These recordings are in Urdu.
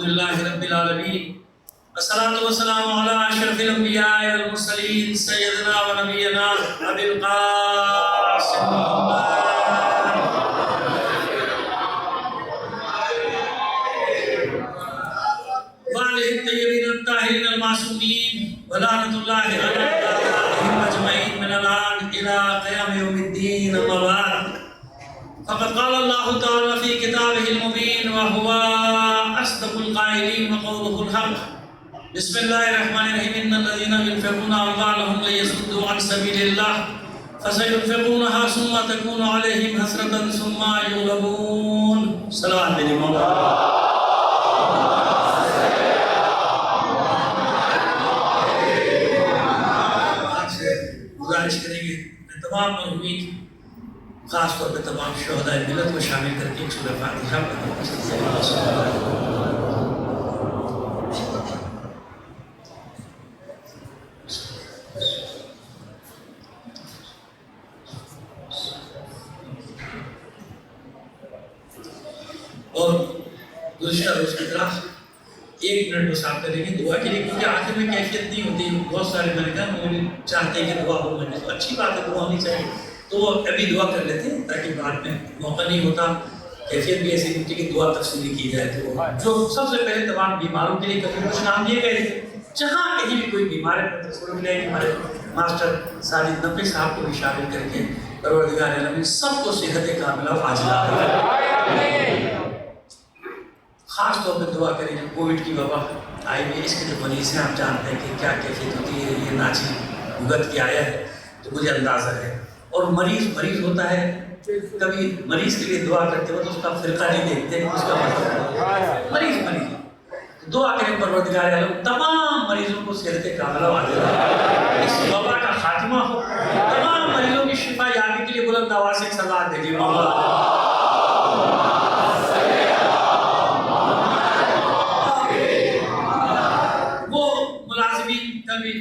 للہ رب العالمین والصلاة والسلام علی اشرف الانبیاء والمرسلین سیدنا و نبینا ابی القاسم وآلہ الطیبین الطاہرین المعصومین ولعنۃ اللہ علی اعدائہم اجمعین من الآن الی قیام یوم الدین اما بعد فقد قال الله تعالى في كتابه المبين وهو أصدق القائلين وقوله الحق بسم الله الرحمن الرحيم إن الذين ينفقون أموالهم ليصدوا عن سبيل الله فسينفقونها ثم تكون عليهم حسرة ثم يغلبون صلوات علی مولانا گزارش کریں گے تمام مرحومین خاص طور پہ تمام شہداء ملت کو شامل کر کے سورہ فاتحہ اور گزشتہ روز کی طرح 1 منٹ بس آپ کریں گے دعا کے لیے، کیونکہ آخر میں کیفیت نہیں ہوتی. بہت سارے میں نے کہا مجھے چاہتے ہیں کہ دعا ہو، میں نے تو اچھی بات ہے، دعا ہونی چاہیے، تو ابھی دعا کر لیتے ہیں تاکہ بعد میں موقع نہیں ہوتا. کیفیت بھی ایسی ہوتی ہے کہ دعا تفصیلی کی جائے. تو جو سب سے پہلے تمام بیماروں کے لیے کبھی کچھ نام دیے گئے تھے، جہاں کہیں بھی کوئی بیمار ہے تصور لے کہ ہمارے ماسٹر ساجد نقوی صاحب کو بھی شامل کر کے پروردگار عالمین سب کو صحت کاملہ و عاجلہ کرے. خاص طور پہ دعا کریں جو کووڈ کی وبا آئی ہوئی ہے، اس کے جو مریض ہیں آپ جانتے ہیں کہ کیا کیفیت ہوتی ہے. یہ ناچی بھگت کے آیا ہے تو مجھے اندازہ ہے. اور مریض ہوتا ہے، کبھی مریض کے لیے دعا کرتے ہو تو اس کا فرقہ نہیں دیکھتے، اس کا مطلب مریض دعا کریں پروردگار عالم تمام مریضوں کو صحت کاملہ عاجلہ، اس وبا کا خاتمہ ہو، تمام مریضوں کی شفا یابی کے لیے بلند آواز سے صلوات دیجیے.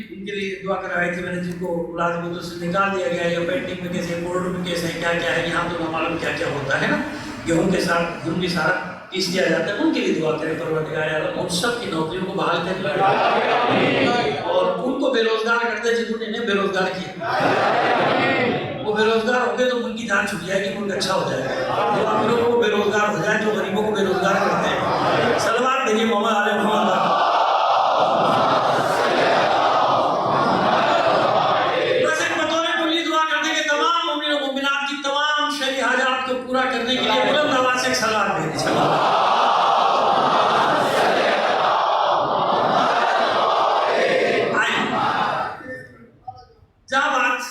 ان کے لیے دعا کروائی تھی میں نے، جن کو ملازمتوں سے نکال دیا گیا یا پینٹنگ میں کیسے بورڈ میں کیسے کیا کیا ہے، یہاں تو نہ معلوم کیا کیا ہوتا ہے نا، گیہوں کے ساتھ گیہوں بھی سارا پیس دیا جاتا ہے. ان کے لیے دعا کریں پروردگار عالم ان سب کی نوکریوں کو بحال کرے اور ان کو بے روزگار کرتے جنہوں نے انہیں بے روزگار کیا. وہ بے روزگار ہو گئے تو ان کی جان چھٹ جائے گی، ملک اچھا ہو جائے گا. جو امیروں کو بے روزگار ہو جائے، جو غریبوں کو بے روزگار کرتے ہیں. صلوات دیجیے محمد علیہ محمد. پورا کرنے کے لیے بلند آواز سے ایک صلوات بھیجیں. جہاں بات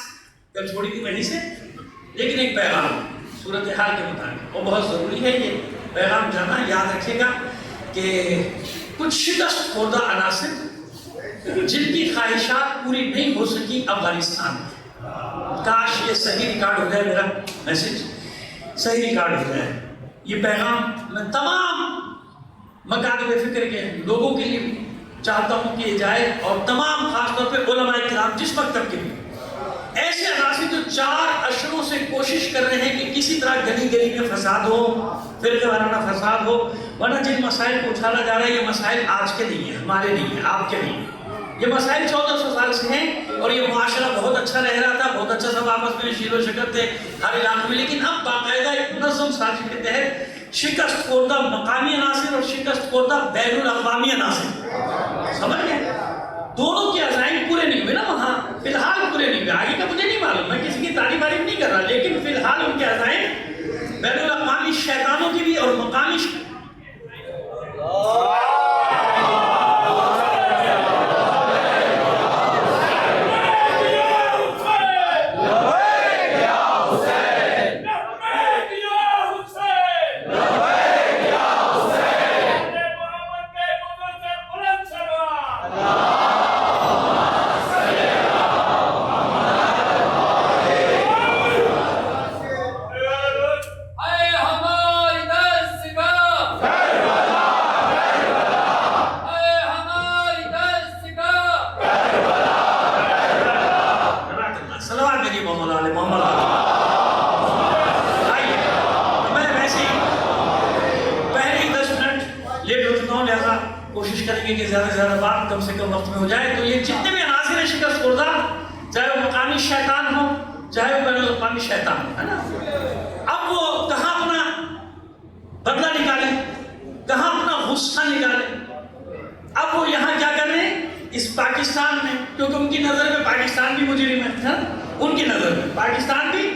کل چھوڑی تھی وہیں سے، لیکن ایک پیغام صورتحال کے مطابق وہ بہت ضروری ہے. یہ پیغام جانا یاد رکھے گا کہ کچھ شکست خوردہ عناصر جن کی خواہشات پوری نہیں ہو سکی افغانستان میں، کاش یہ صحیح ریکارڈ ہو جائے، میرا میسج صحیح ریکارڈ ہو جائے. یہ پیغام میں تمام مکاتب فکر کے لوگوں کے لیے چاہتا ہوں کہ یہ جائے، اور تمام خاص طور پہ علماء کرام جس مکتب کے بھی ایسے عناصر جو 4 اشروں سے کوشش کر رہے ہیں کہ کسی طرح گلی گلی میں فساد ہو، فرقہ وارانہ فساد ہو. ورنہ جن مسائل کو اچھالا جا رہا ہے یہ مسائل آج کے نہیں ہیں، ہمارے نہیں ہیں، آپ کے نہیں ہیں. یہ مسائل 1400 سال سے ہیں، اور یہ معاشرہ بہت اچھا رہ رہا تھا، بہت اچھا سب آپس میں شیر و شکر تھے ہر علاقے میں. لیکن اب باقاعدہ ایک منظم سازش کے تحت شکست خوردہ مقامی عناصر اور شکست خوردہ بین الاقوامی عناصر، سمجھ گئے؟ دونوں کے عزائم پورے نہیں ہوئے نا وہاں، فی الحال پورے نہیں ہوئے. آگے کا مجھے نہیں معلوم، میں کسی کی تعریف نہیں کر رہا، لیکن فی الحال ان کے عزائم بین الاقوامی شیطانوں کی بھی اور مقامی لیٹ ہو چکا ہوں، لہذا کریں گے کہ زیادہ سے زیادہ بات کم سے کم وقت میں ہو جائے. تو یہ جتنے بھی عناصر شکست خوردہ، چاہے وہ مقامی شیطان ہو چاہے وہ بین الاقوامی شیطان ہو، ہے نا، اب وہ کہاں اپنا بدلہ نکالے، کہاں اپنا غصہ نکالے. اب وہ یہاں کیا کر رہے ہیں اس پاکستان میں، کیونکہ ان کی نظر میں پاکستان بھی مجرم ہے، ان کی نظر میں پاکستان بھی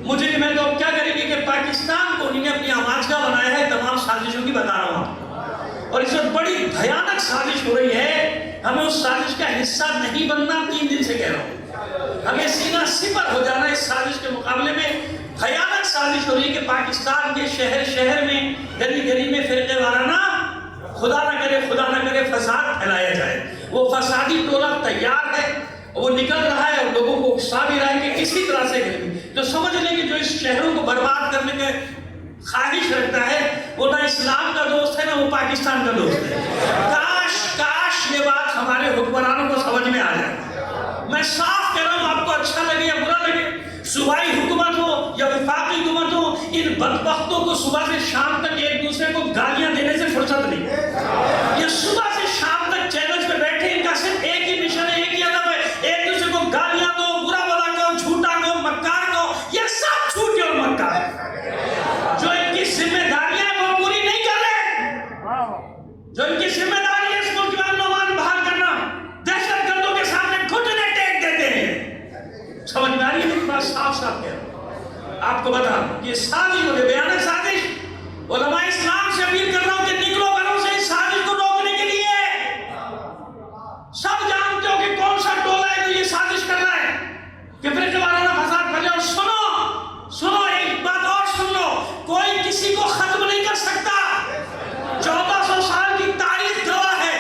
مجرم ہے. تو اب کیا کریں گے کہ پاکستان کو انہوں نے اپنی آواز کا بنایا ہے. تمام سازشوں کی بتا رہا ہوں، اور اس وقت بڑی بھیانک سازش ہو رہی ہے. ہمیں اس سازش کا حصہ نہیں بننا، 3 دن سے کہہ رہا ہوں. ہمیں سینہ سپر ہو جانا اس سازش کے مقابلے میں. بھیانک سازش ہو رہی ہے کہ پاکستان کے شہر شہر میں، گلی گلی میں فرقے وارانہ، خدا نہ کرے فساد پھیلایا جائے. وہ فسادی ٹولہ تیار ہے، وہ نکل رہا ہے اور لوگوں کو اکسا بھی رہا ہے کہ کسی طرح سے تو سمجھ لیں کہ جو اس شہروں کو برباد کرنے کے خواہش رکھتا ہے وہ نہ اسلام کا دوست ہے نہ وہ پاکستان کا دوست ہے. کاش یہ بات ہمارے حکمرانوں کو سمجھ میں آ جائے. میں صاف کہہ رہا ہوں، آپ کو اچھا لگے یا برا لگے، صوبائی حکومت ہو یا وفاقی حکومت ہو، ان بدبختوں کو صبح سے شام تک ایک دوسرے کو گالیاں دینے سے فرصت نہیں. یہ صبح سے شام تک چینلز پہ بیٹھے، ان کا صرف ایک ہی مشن ہے، ایک ہی ہدف ہے، ایک دوسرے کو گالیاں دو، برا بلا کہو، جھوٹا کہو، مکار کہو. یہ سب جھوٹے اور مکار جو ان کی ذمہ داریاں وہ پوری نہیں کر رہے. جو ان کی ذمہ داری ہے اس ملک میں امن و امان بحال کرنا، دہشت گردوں کے سامنے گھٹنے ٹیک دیتے ہیں. سمجھ میں آ رہی ہے میری بات؟ صاف صاف کہہ رہا ہوں. آپ کو بتا یہ سازش ہو گئی، بیانہ سازش. علماء اسلام سے اپیل کر رہا ہوں کہ نکلو گھروں سے اس سازش کو روکنے کے لیے. سب جانتے ہو کہ کون سا ٹولہ ہے جو یہ سازش کر رہا ہے کہ فرقے وارانہ فساد پھیلے. اور سنو ایک بات اور سن لو، کوئی کسی کو ختم نہیں کر سکتا. 1400 سال کی تاریخ گواہ ہے،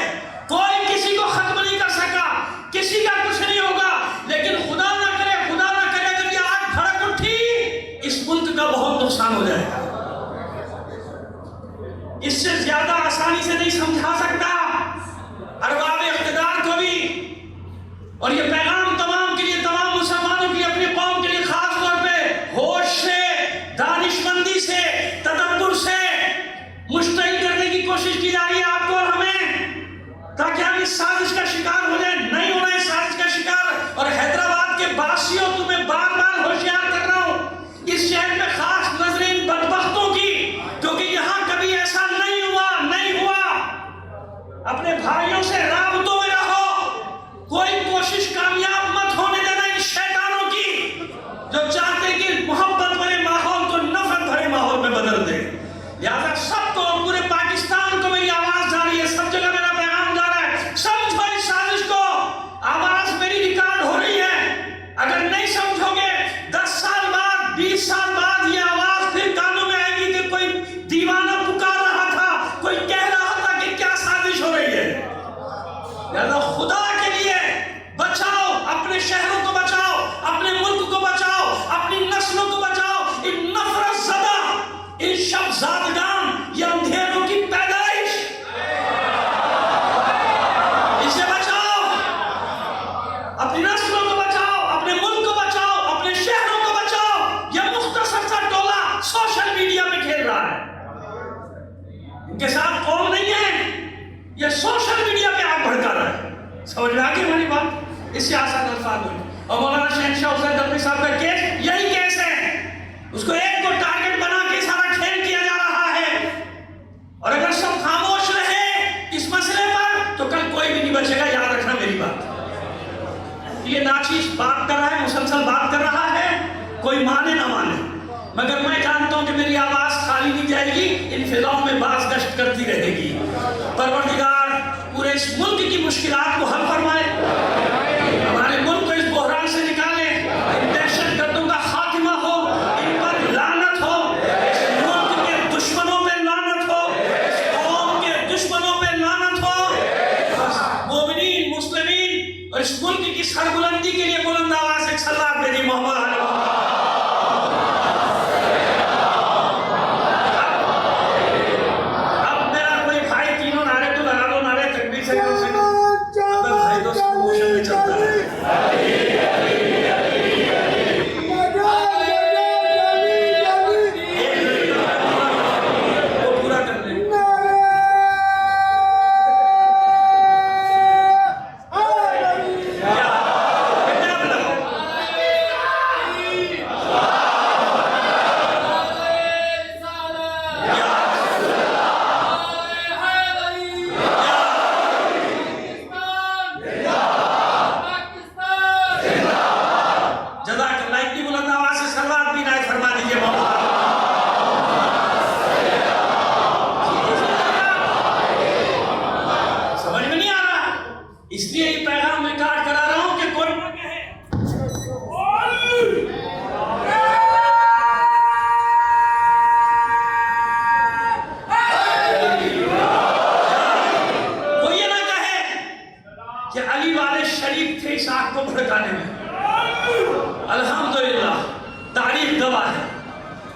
کوئی کسی کو ختم نہیں کر سکا، کسی کا کچھ نہیں ہوگا. لیکن خدا نہ کرے اگر یہ آگ بھڑک اٹھی، اس ملک کا بہت نقصان ہو جائے گا. اس سے زیادہ آسانی سے نہیں سمجھا سکتا ارباب اقتدار کو بھی. اور یہ پیغام تمام کے لیے، تمام مسلمانوں کے لیے، اپنی قوم کے لیے خاص طور پہ ہوش سے، دانشمندی سے، تدبر سے مشتعل کرنے کی کوشش کی جا رہی ہے آپ کو اور ہمیں، تاکہ ہم اس سازش کا شکار ہو جائیں. نہیں ہونا اس سازش کا شکار. اور حیدرآباد کے باسیوں، تمہیں بار بار ہوشیار کر رہا ہوں، اس شہر میں خاص نظریں ان بدبختوں کی، کیونکہ یہاں کبھی ایسا نہیں ہوا. اپنے بھائیوں سے رابطوں میں رہو. کوئی کوشش کامیاب مت ہونے دینا ان شیطانوں کی جو چاہتے کہ محبت بھرے ماحول کو نفرت بھرے ماحول میں بدل دے. لہٰذا سب کو، پورے پاکستان کو میری آواز جا رہی ہے، سب جگہ میرا پیغام جا رہا ہے. سمجھو اس سازش کو. آواز میری ریکارڈ ہو رہی ہے. اگر نہیں سمجھو گے 10 سال بعد، 20 سال بعد یہ آواز پھر کانوں میں آئے گی کہ کوئی دیوانہ پکار رہا تھا، کوئی کہہ رہا تھا کہ کیا سازش ہو رہی ہے. لہذا خدا کے لیے بچاؤ، اپنے شہروں کو بچاؤ، اپنے ملک کو بچاؤ، اپنی نسلوں کو بچاؤ. ان نفرت زدہ، ان شب زادگان، یہ اندھیروں کی پیدائش، اسے بچاؤ. اپنی نسلوں کو بچاؤ، اپنے ملک کو بچاؤ، اپنے شہروں کو بچاؤ. یہ مختصر سا ٹولہ سوشل میڈیا میں کھیل رہا ہے. ان کے ساتھ قوم نہیں ہے، یہ سوشل میڈیا پہ آگ بھڑکا رہا ہے. سمجھ میں آگے ہماری بات؟ اس سے آسان الفاظ ہوئی. اور مولانا شہنشاہ حسین دلوی صاحب کا کیس یہی کیس ہے. اس کو ایک کو ٹارگٹ بنا کے سارا کھیل کیا جا رہا ہے. اور اگر سب خاموش رہے اس مسئلے پر تو کل کوئی بھی نہیں بچے گا. یاد رکھنا میری بات. یہ ناچیز بات کر رہا ہے، مسلسل بات کر رہا ہے، کوئی مانے نہ مانے، مگر میں جانتا ہوں کہ میری آواز خالی نہیں جائے گی، ان فضاؤں میں باز گشت کرتی رہے گی. پروردگار پورے اس ملک کی مشکلات کو حل فرمائے، ہمارے ملک کو اس بحران سے نکالے. ان دہشت گردوں کا خاتمہ ہو، ان پر لعنت ہو، اس ملک کے دشمنوں پہ لعنت ہو، اس قوم کے دشمنوں پہ لعنت ہو. مومنین، مسلمین اور اس ملک کی سربلندی کے لیے بلند آواز سے صلوات بھیجی محمد علیہ وسلم. اب میرا کوئی بھائی تینوں نعرے تو لگا دو، نعرے تکبیر سے. اب بھائی دوست کو موشن میں چل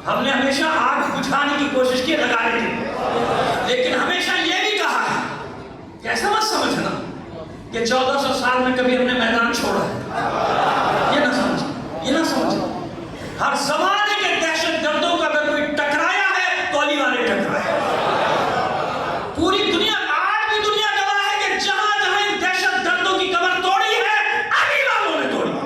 ہم نے ہمیشہ آگ بجھانے کی کوشش کی لگانے کی، لیکن ہمیشہ یہ بھی کہا ہے کہ ایسا مت سمجھنا کہ 1400 سال میں کبھی ہم نے میدان چھوڑا ہے، یہ نہ سمجھیں، یہ نہ سمجھیں۔ ہر زمانے کے دہشت گردوں کا اگر کوئی ٹکرایا ہے تو علی والے ٹکرائے۔ پوری دنیا آج بھی دنیا گواہ ہے کہ جہاں جہاں ان دہشت گردوں کی کمر توڑی ہے علی والوں نے توڑی ہے۔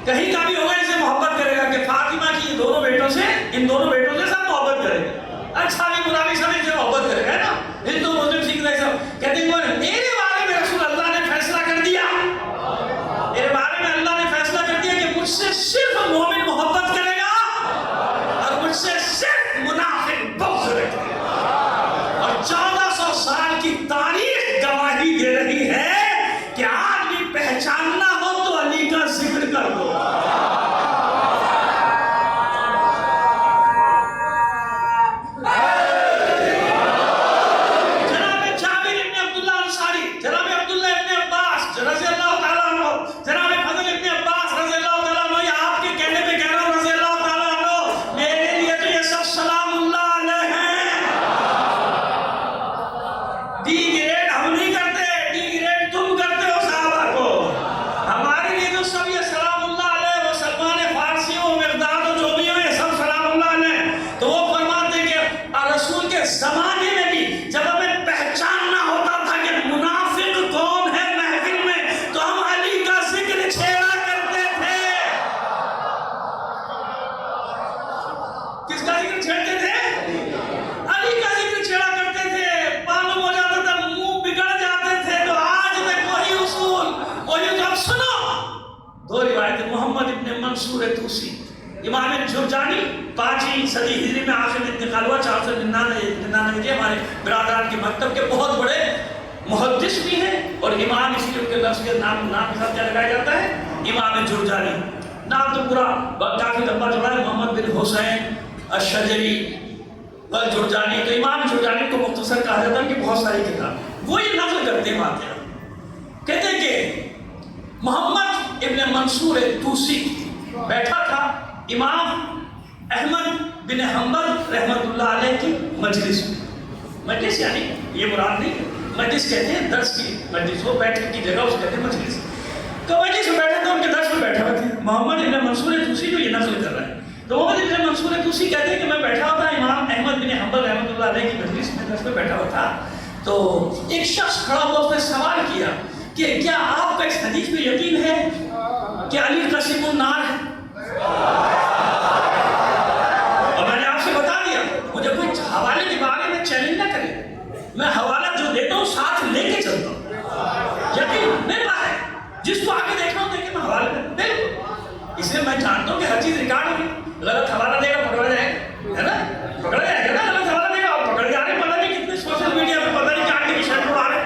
کہیں کا بھی ہوگا اسے محبت کرے گا کہ فاطمہ کی دونوں بیٹوں سے، ان دونوں بیٹوں سے سب محبت کرے گا، اچھا بھی برا بھی سب ان سے محبت کرے گا نا۔ ہندو مسلم سکھ عیسائی سب کہتے ہیں میرے بارے میں رسول اللہ نے فیصلہ کر دیا، میرے بارے میں اللہ نے فیصلہ کر دیا کہ مجھ سے صرف مومن محبت کرے گا اور مجھ سے صرف منافق بغض رکھے گا۔ اور 1400 سال کی تاریخ گواہی دے رہی ہے کہ آج بھی پہچاننا ہو تو علی کا ذکر کر دو۔ جناب جابر ابن عبداللہ انصاری، جناب عبداللہ ابن عباس رضی اللہ تعالیٰ عنہ، جناب فضل ابن عباس رضی اللہ تعالیٰ عنہ، یہ آپ کے کہنے پہ کہہ رہا ہوں رضی اللہ تعالیٰ عنہ، میرے لیے تو یہ سب سلام اللہ علیہ ہیں۔ ڈی گریڈ ہم نہیں کرتے، ڈی گریڈ تم کرتے ہو صحابہ کو، ہمارے لیے تو سب یہ سلام اللہ علیہ، وہ سلمان فارسی ہو، مقداد ہو، جو بھی ہو، یہ سب سلام اللہ علیہ۔ تو وہ فرماتے ہیں کہ رسول کے زمانے میں بھی جب ہمیں پہچاننا ہوتا تھا کہ منافق کون ہے محفل میں، تو ہم علی کا ذکر چھیڑا کرتے تھے۔ کس کا ذکر چھیڑتے تھے؟ علی کا ذکر چھیڑا کرتے تھے۔ معلوم ہو جاتا تھا منہ بگڑ جاتے تھے۔ تو آج تک وہی اصول، وہی تو اب سنو دو روایت، محمد ابن منصور طوسی، امام جرجانی 5ویں صدی ہجری میں آخر میں انتقال ہوا، 499 ہمارے برادران کے مکتب کے بہت بڑے محدث بھی ہیں، اور امام اس لیے ان کے لفظ کے نام کے ساتھ کیا لگایا جاتا ہے؟ امام جرجانی۔ نام تو پورا کافی لمبا چوڑا ہے، محمد بن حسین الشجری جرجانی۔ تو امام جرجانی کو مختصر کہا جاتا ہے کہ بہت ساری کتاب وہ یہ نقل کرتے ہیں واقعہ، کہتے ہیں کہ محمد ابن منصور طوسی بیٹھا تھا امام احمد بن حنبل رحمت اللہ علیہ کی مجلس میں۔ مجلس یعنی یہ مراد نہیں، مجلس کہتے ہیں درس کی مجلس، وہ بیٹھنے کی جگہ اس کہتے ہیں مجلس۔ تو مجلس میں بیٹھے تھے، ان کے درس میں بیٹھے ہوئے تھے محمد ابن منصور طوسی جو یہ نقل کر رہا ہے۔ تو محمد ابن منصور طوسی کہتے ہیں کہ میں بیٹھا ہوا تھا امام احمد بن حنبل رحمت اللہ علیہ کی مجلس میں، درس میں بیٹھا ہوا تھا، تو ایک شخص کھڑا ہوا، اس نے سوال کیا کہ کیا آپ کا اس حدیث پہ یقین ہے کہ علی قسیم النار ہے؟ اور میں نے آپ سے بتا دیا مجھے کوئی حوالے کے بارے میں چیلنج نہ کرے، میں حوالہ جو دیتا ہوں ساتھ لے کے چلتا ہوں، یقین میرے پاس ہے، جس کو آگے دیکھنا ہوں دیکھیں، میں حوالے میں بالکل، اس لیے میں جانتا ہوں کہ ہر چیز ریکارڈ ہوگی، غلط حوالہ دے گا پکڑا جائے گا، ہے نا، پکڑا جائے گا نا، غلط حوالہ دے گا اور پکڑ جا رہے ہیں، پتہ نہیں کتنے سوشل میڈیا پہ پتہ نہیں کیا کی شرط اڑا رہے،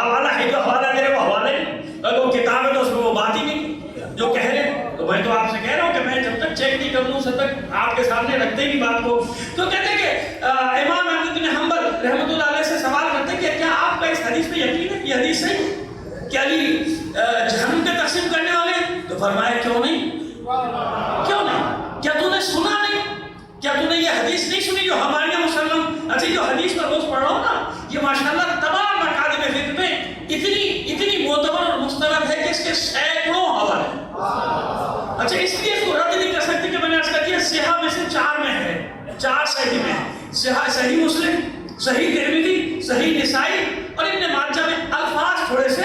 حوالہ ہے جو حوالہ دے رہے وہ حوالہ نہیں، اگر وہ کتاب ہے تو اس میں وہ بات ہی نہیں جو کہہ رہے ہیں۔ تو میں تو آپ سے کہہ رہا ہوں کہ میں جب تک چیک نہیں کر لوں اس تک آپ کے سامنے رکھتے ہی بات کو۔ تو کہتے ہیں کہ امام احمد بن حنبل رحمۃ اللہ علیہ سے سوال کرتے ہیں کہ کیا آپ کا اس حدیث پہ یقین ہے؟ یہ حدیث صحیح ہے کہ علی جہنم کے تقسیم کرنے والے ہیں؟ تو فرمایا کیوں نہیں، کیوں نہیں، کیا تو نے سنا نہیں، کیا تو نے یہ حدیث نہیں سنی جو ہمارے مسلم؟ اچھا جو حدیث میں روز پڑھ رہا ہوں نا، یہ ماشاءاللہ تمام مکاتب فقہ میں اتنی معتبر اور مستند ہے کہ اس کے سینکڑوں حوالے۔ اچھا اس لیے اس کو رد نہیں کر سکتے کہ میں نے عرض کر دیا صحیح مسلم، صحیح ترمذی، صحیح نسائی اور ابن ماجہ میں الفاظ تھوڑے سے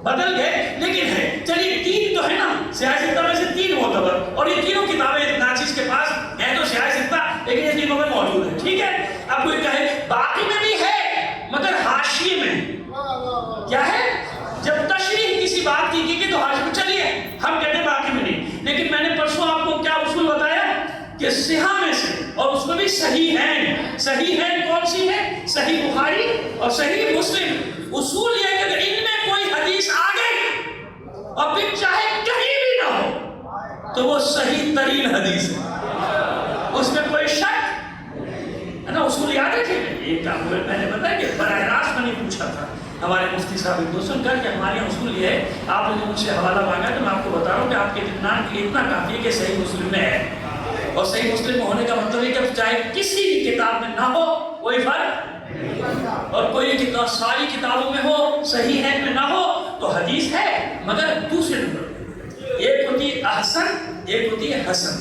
بدل گئے لیکن ہے۔ چلیے تین تو ہے نا، صحیح ستہ میں سے تین معتبر، اور یہ تینوں کتابیں ناچیز کے پاس ہیں تو صحیح ستہ لیکن یہ تینوں میں موجود ہے، ٹھیک ہے۔ اب کوئی کہے باقی میں بھی ہے مگر حاشیے میں کیا ہے، جب تشریح کسی بات کی گئی تو حاشیے میں، چلیے ہم کہتے ہیں باقی میں نہیں، لیکن میں نے پرسوں آپ کو کیا اصول بتایا کہ صحیح میں سے، اور اس میں بھی صحیح ہیں، صحیح ہیں کون سی ہے، صحیح بخاری اور صحیح مسلم۔ اصول یہ ہے کہ ان میں کوئی حدیث آ گئی اور پھر چاہے کہیں بھی نہ ہو تو وہ صحیح ترین حدیث ہے، اس میں کوئی شک ہے نا۔ اصول یاد رکھیں، ایک آپ میں نے بتایا کہ براہ راست میں نے پوچھا تھا ہمارے مفتی صاحب ایک دوستوں کا کہ ہمارے یہاں اصول یہ ہے، آپ نے مجھ سے حوالہ مانگا تو میں آپ کو بتا رہا ہوں کہ آپ کے اطمینان کے لیے اتنا کافی ہے کہ صحیح مسلم میں ہے، اور صحیح مسلم میں ہونے کا مطلب ہے کہ چاہے کسی بھی کتاب میں نہ ہو کوئی فرق، اور کوئی کتاب ساری کتابوں میں ہو، صحیح ہے میں نہ ہو تو حدیث ہے مگر دوسرے نمبر، ایک ہوتی ہے احسن، ایک ہوتی ہے حسن،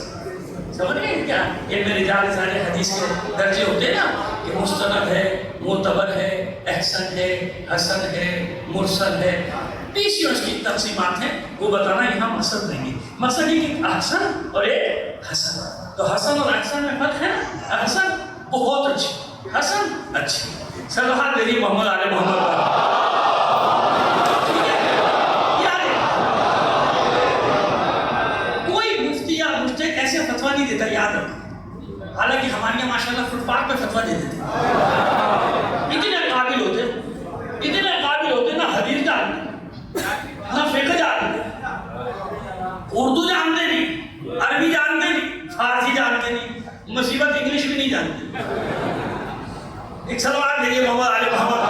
سمجھ رہے ہیں کیا؟ یہ میں رجال سارے حدیث کے درجے ہوتے ہیں نا کہ مستند ہے، معتبر ہے، احسن ہے، حسن ہے، مرسل ہے، 20 اس کی تقسیمات ہیں، وہ بتانا یہاں مقصد نہیں ہے۔ مقصد یہ کہ احسن اور ایک حسن، تو حسن اور احسن میں فرق ہے نا، احسن بہت اچھی، حسن اچھی، صلوات میری محمد علیہ محمد۔ ایسے فتویٰ نہیں دیتا، یاد رکھو، حالانکہ ہمارے یہاں ماشاءاللہ فٹ پاتھ پہ فتویٰ دے دیتے، اتنے قابل ہوتے نا حدیث جانتے، نہ فقہ جانتے، اردو جانتے نہیں، عربی جانتے نہیں، فارسی جانتے نہیں، مصیبت انگلش بھی نہیں جانتے۔ ایک سلوات دیجیے محمد علی محمد۔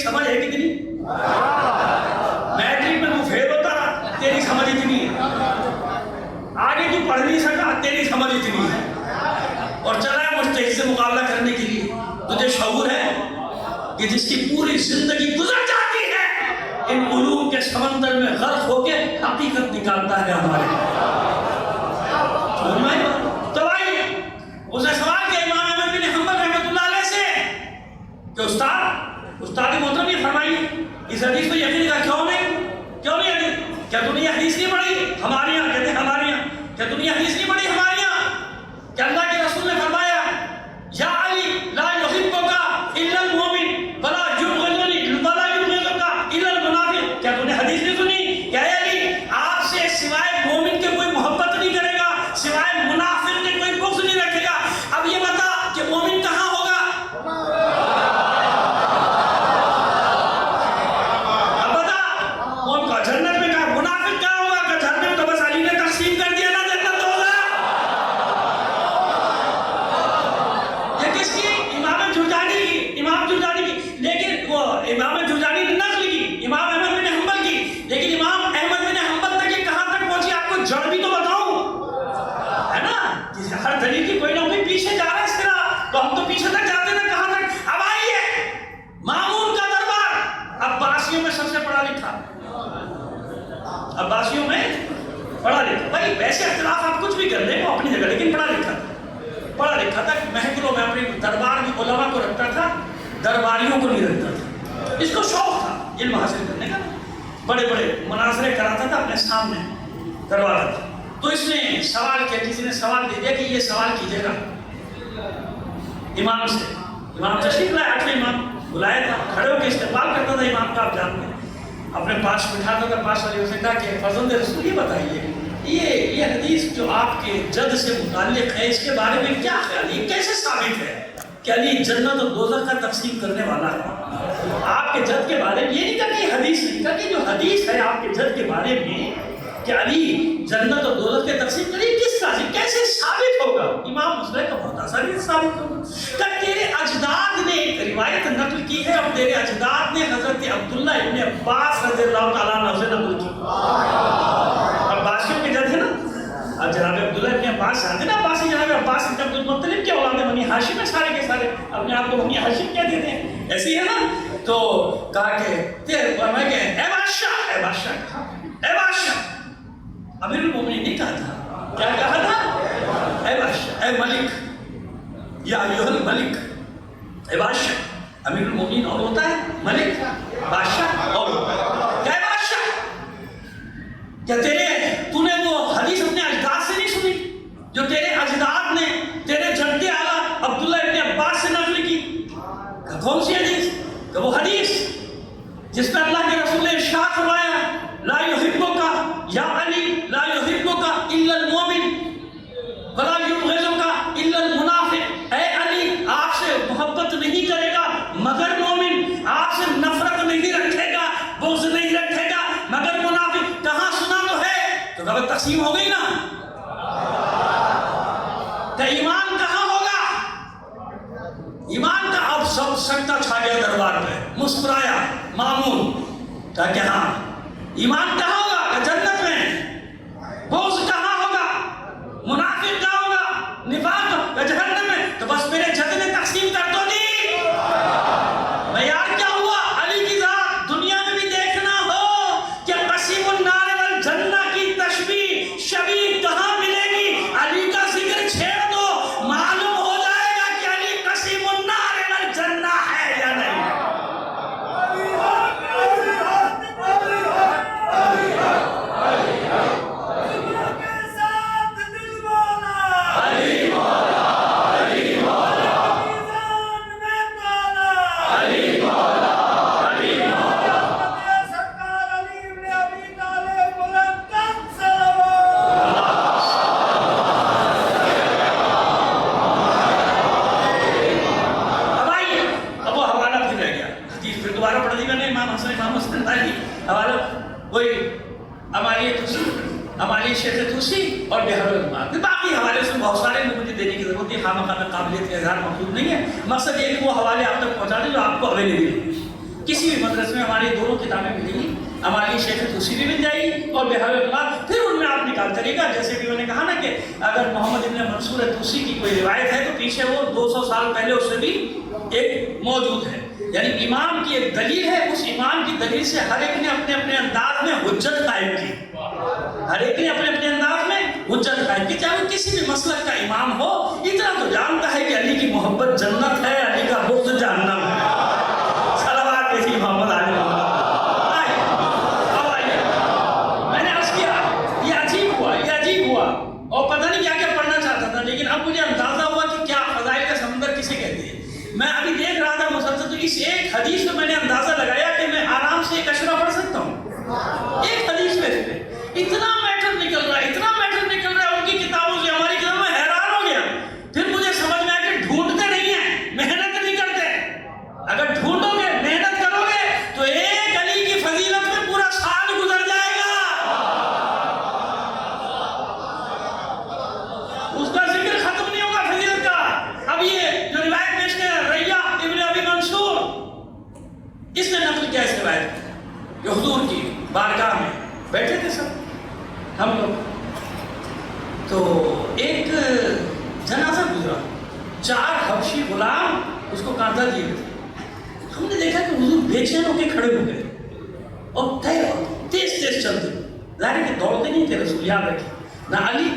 سمجھ ہے کتنی؟ میٹرک میں تو فیل ہوتا رہا، تیری سمجھ اتنی ہے، آگے تو پڑھ نہیں سکا، تیری سمجھ اتنی ہے، اور چلا ہے مجتہد سے مقابلہ کرنے کے لیے۔ تجھے شعور ہے کہ جس کی پوری زندگی گزر جاتی ہے ان علوم کے سمندر میں غرق ہو کے حقیقت نکالتا ہے ہمارے، تو بھائی اس نے سوال کیا امام احمد بن حنبل رحمۃ اللہ علیہ سے کہ استاد محترم یہ فرمائیے اس حدیث کو یقین کا کیوں نہیں حدیث؟ کیا تم نے یہ حدیث نہیں پڑھی ہمارے یہاں؟ کہتے ہیں ہمارے یہاں۔ کیا تم نے یہ حدیث نہیں پڑھی ہمارے یہاں کہ اللہ کے رسول نے فرمایا یا علی لا یحبک الا المؤمن ولا یبغضک الا المنافق؟ کیا تم نے حدیث نہیں سنی کہ اے علی آپ سے سوائے مومن کے کوئی محبت نہیں کرے گا، سوائے منافق کے کوئی بغض نہیں رکھے گا؟ اب یہ بتا کہ مومن کہاں ہوگا؟ عباسیوں میں پڑھا لکھا، بھائی ویسے اختلاف آپ کچھ بھی کر لیں وہ اپنی جگہ، لیکن پڑھا لکھا تھا، محفلوں میں اپنے دربار میں علماء کو رکھتا تھا، درباریوں کو نہیں رکھتا تھا، اس کو شوق تھا علم حاصل کرنے کا، بڑے بڑے مناظرے کراتا تھا اپنے سامنے کرواتا تھا۔ تو اس نے سوال کیا، کسی نے سوال دے دیا کہ یہ سوال کیجیے گا امام سے، امام تشریف لائے، 8ویں امام بلایا تھا، کھڑے ہو کے استقبال کرتا تھا امام کا، آپ جانتے ہیں، اپنے پاس بٹھاتا تھا، پاس والے سے کہا کہ فرزند رسول یہ بتائیے یہ حدیث جو آپ کے جد سے متعلق ہے اس کے بارے میں کیا خیال ہے، یہ کیسے ثابت ہے کہ علی جنت اور دوزخ کا تقسیم کرنے والا ہے؟ آپ کے جد کے بارے میں یہ نہیں کہا کہ حدیث نہیں کہا کہ جو حدیث ہے آپ کے جد کے بارے میں کہ علی جنت اور دوزخ کے تقسیم کریے، کس طرح سے کیسے ثابت ہوگا؟ امام مسلم کا بہت آسانی سے ثابت ہوگا کہ تیرے اجداد نے ایک روایت نقل کی ہے، اور تیرے اجداد نے حضرت عبداللہ ابن عباس رضی اللہ تعالیٰ عنہ سے نقل کی، عباسیوں کے جد ہے نا، اب جناب عبداللہ ابن عباس جانتے نا، عباسی جناب عباس ابن عبد المطلب کے اولاد بنی ہاشم میں سارے کے سارے اپنے آپ کو بنی ہاشم کہہ دیتے ہیں، ایسے ہی ہے نا۔ تو کہا کہ اے بادشاہ اے بادشاہ کہا، اے بادشاہ. امیر المومنین نے کہا تھا، کیا کہا تھا؟ اے بادشاہ، اے ملک، یا ایھا الملک، اے بادشاہ. امیر المومنین اور ہوتا ہے، ملک بادشاہ اور ہوتا ہے. کیا بادشاہ، کیا تو نے وہ حدیث اپنے اجداد سے نہیں سنی جو تیرے اجداد نے تیرے جد اعلیٰ عبداللہ ابن عباس سے نقل کی؟ کون سی حدیث؟ کہ وہ حدیث جس میں اللہ کے رسول نے ارشاد فرمایا، لا یحبک یا علی، لا یحبک الا المؤمن ولا یبغضک الا المنافق. اے علی، آپ سے محبت نہیں کرے گا مگر مومن، آپ سے نفرت نہیں رکھے گا، بغض نہیں رکھے گا مگر منافق. کہاں سنا تو ہے؟ تو غلط تقسیم ہو گئی نا. کہ ایمان کہاں ہوگا؟ ایمان کا اب سب سکتا چھا گیا دربار پہ، مسکرایا مامون. کہ ہاں ایمان کہاں ہوگا؟ کہ جنت میں. بغض کہاں ہوگا؟ منافق کہاں ہوگا؟ نفاق کہ جہنم میں. تو بس میرے جد نے تقسیم کر دو دی. معیار کیا ہوا؟ علی کی ذات دنیا میں بھی دیکھنا ہو کہ قسیم النار والجنہ کی تشبیہ شبیہ کہاں ملے گی. علی کا ذکر چھیڑ دو، معلوم ہو جائے گا کہ علی قسیم النار والجنہ ہے یا نہیں. ہماری شیخ توسی اور بہار العلماء. باقی حوالے سے بہت سارے مجھے دینے کی ضرورت ہے، خام خام قابلیت کا اظہار مقصود نہیں ہے. مقصد یہ کہ وہ حوالے آپ تک پہنچا دیں جو آپ کو اویلیبل ہے. کسی بھی مدرسے میں ہماری دونوں کتابیں ملیں گی، ہماری شیخ توسی بھی مل جائے گی اور بہار العلماء. پھر ان میں آپ نکال چلے گا. جیسے کہ میں نے کہا نا کہ اگر محمد ابن منصور توسی کی کوئی روایت ہے تو پیچھے وہ 200 سال پہلے اس سے بھی ایک موجود ہے. یعنی امام کی ایک دلیل ہے، اس امام کی دلیل سے ہر ایک نے اپنے اپنے انداز میں حجت قائم کی. ہر ایک نے اپنے اپنے انداز میں حجت قائم کی. چاہے وہ کسی بھی مسلک کا امام ہو، اتنا تو جانتا ہے کہ علی کی محبت جنت ہے، علی کا بغض جہنم ہے. صلوات کسی محمد علی محمد. اب آئیے، میں نے عرض کیا یہ عجیب ہوا اور پتہ نہیں کیا کیا پڑھنا چاہتا تھا، لیکن اب مجھے اندازہ ہوا کہ کیا فضائل کا سمندر کسے کہتے ہیں. میں ابھی دیکھ رہا تھا مسلسل، تو اس ایک حدیث میں نے اندازہ لگایا کہ میں آرام سے ایک اشرا پڑھ سکتا ہوں. ایک حدیث میں اتنا میٹر نکل رہا ہے ان کی کتابوں سے، ہماری کتابوں میں. حیران ہو گیا. پھر مجھے سمجھ میں آیا کہ ڈھونڈتے نہیں ہیں، محنت نہیں کرتے. اگر ڈھونڈو گے، محنت کرو گے تو ایک علی کی فضیلت میں پورا سال گزر جائے گا. اس کا ذکر ختم نہیں ہوگا فضیلت کا. اب یہ جو روایت پیش کر ریہ ابن ابی منصور، اس نے نقل کیا اس روایت کہ حضور کی بارگاہ میں بیٹھے تھے سب ہم لوگ، تو ایک جنازہ گزرا. 4 حبشی غلام اس کو کاندھا دیے تھے. ہم نے دیکھا کہ حضور بے چین ہو کے کھڑے ہو گئے اور تیز چلتے. ظاہر ہے کہ دوڑتے نہیں تھے رسول، یاد رکھے، نہ علی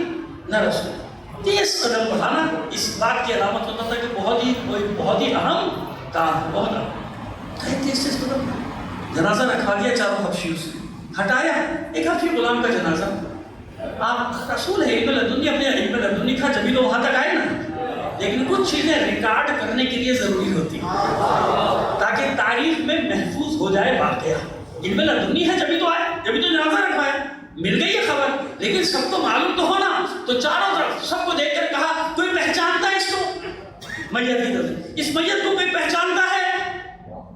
نہ رسول. تیز قدم بڑھانا اس بات کی علامت ہوتا تھا کہ بہت ہی اہم کام، بہت اہم. تیز قدم. جنازہ رکھا دیا 4 حبشیوں سے، ہٹایا ایک حبشی غلام کا جنازہ. آپ رسول ہے علم لدنی، اپنے علم لدنی تھا جبھی تو وہاں تک آئے نا. لیکن کچھ چیزیں ریکارڈ کرنے کے لیے ضروری ہوتی ہیں تاکہ تاریخ میں محفوظ ہو جائے واقعہ. علم لدنی ہے جبھی تو آئے، جبھی تو جنازہ رکھا ہے، مل گئی ہے خبر. لیکن سب کو معلوم تو ہونا. تو چاروں طرف سب کو دیکھ کر کہا کوئی پہچانتا ہے اس کو؟ میت کی طرف، اس میت کو کوئی پہچانتا ہے؟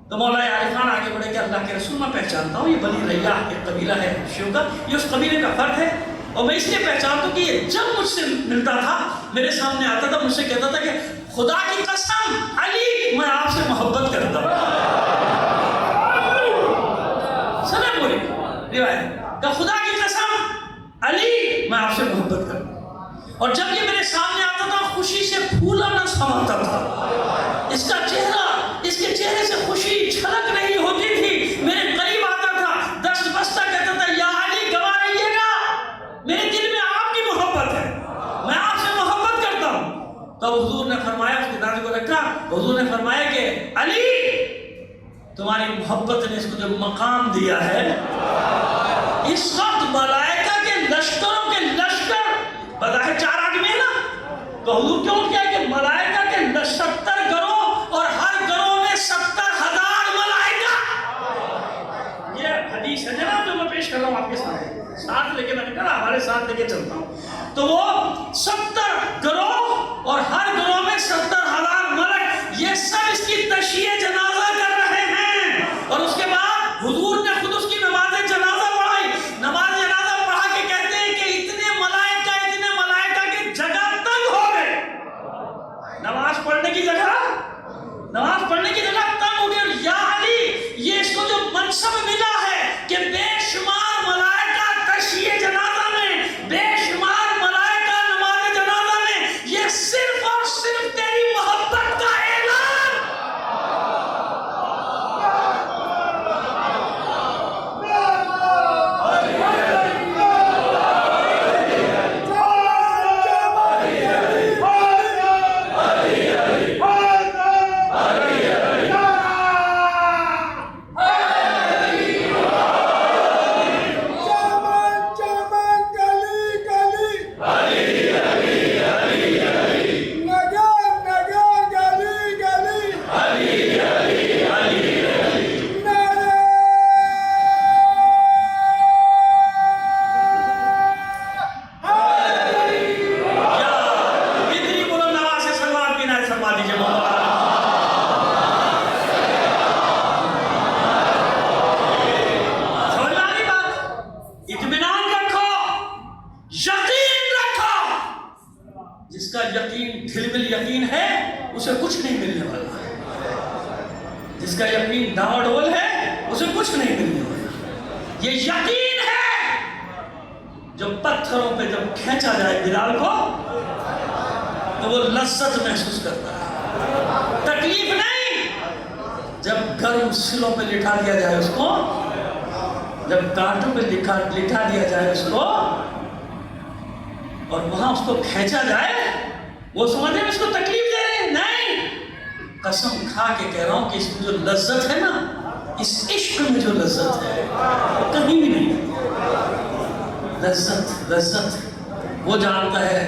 تو مولا عارفان آگے بڑھے کہ اللہ کے رسول میں پہچانتا ہوں، یہ بنی ریاح ایک قبیلہ ہے حبشیوں کا، یہ اس قبیلے کا فرد ہے. اور میں اس لیے پہچانتا ہوں کہ یہ جب مجھ سے ملتا تھا، میرے سامنے آتا تھا، مجھ سے کہتا تھا کہ خدا کی قسم علی میں آپ سے محبت کرتا ہوں. سنیں پوری روایت کہ خدا کی قسم علی میں آپ سے محبت کرتا ہوں. اور جب یہ میرے سامنے آتا تھا خوشی سے پھولا نہ سماتا تھا. اس کا چہرہ، اس کے چہرے سے خوشی چھلک نہیں ہوتی تھی. میرے قریب آتا تھا، دست بستہ تب حضور نے فرمایا، اس کے دانے کو رکھا، حضور نے فرمایا کہ علی تمہاری محبت نے اس کو جو مقام دیا ہے، اس وقت ملائکہ کے لشکروں کے لشکر، بظاہر 4 آدمی ہے نا، تو حضور کیوں کیا کہ ملائکہ کے 70 گروہ اور ہر گروہ میں 70,000 ملائکہ. یہ حدیث ہے جناب جو میں پیش کر رہا ہوں آپ کے ساتھ لے کے میں نے ہمارے ساتھ لے کے چلتا ہوں. تو وہ 70 گروہ اور ہر گروہ میں 70,000 ملک، یہ سب اس کی تشییع جنازہ کر رہے ہیں. اور اس کے بعد حضور نے خود اس کی نماز جنازہ پڑھائی. نماز جنازہ پڑھا کے کہتے ہیں کہ اتنے ملائکہ کی جگہ تنگ ہو گئے. نماز پڑھنے کی جگہ تنگ ہو گئی. یا علی، یہ اس کو جو منصب ملا ہے کہ بے شمار ملائکہ تشییع جنازہ میں، بے شمار ملائکہ نماز جنازہ میں، یہ صرف اور صرف تیری محبت کا اعلان. جس کا یقین دل یقین ہے اسے کچھ نہیں ملنے والا. جس کا یقین ڈاواڈول ہے اسے کچھ نہیں ملنے والا. یہ یقین ہے جو پتھروں پہ جب کھینچا جائے بلال کو تو وہ لذت محسوس کرتا ہے. تکلیف نہیں. جب گرم سلوں پہ لٹھا دیا جائے اس کو، جب کانٹوں پہ لٹھا دیا جائے اس کو اور وہاں اس کو کھینچا جائے، وہ سمجھے اس کو تکلیف دے رہے ہیں. نہیں، قسم کھا کے کہہ رہا ہوں کہ اس میں جو لذت ہے نا، اس عشق میں جو لذت ہے وہ کہیں بھی نہیں. لذت وہ جانتا ہے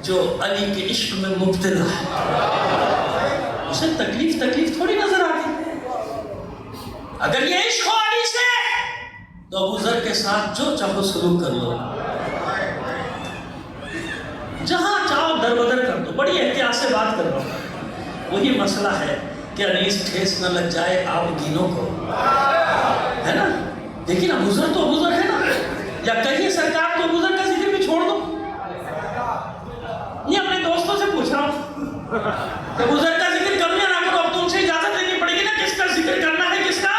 جو علی کے عشق میں مبتلا ہے. اسے تکلیف تھوڑی نظر آتی. اگر یہ عشق ہو علی سے تو ابو ذر کے ساتھ جو چاہو سلوک کر لو، جہاں چاہو در بدر کر دو. بڑی احتیاط سے بات کر رہا ہوں. وہی مسئلہ ہے کہ انیس ٹھیس نہ لگ جائے آپ دینوں کو، ہے نا. لیکن ابو ذر تو ابو ذر ہے نا. یا کہیے سرکار تو ابو ذر کا ذکر بھی چھوڑ دو. یہ اپنے دوستوں سے پوچھ رہا ہوں کہ ابو ذر کا ذکر کرو یا نہ کرو. اب تو ان سے اجازت لینی پڑے گی نا کس کا ذکر کرنا ہے کس کا.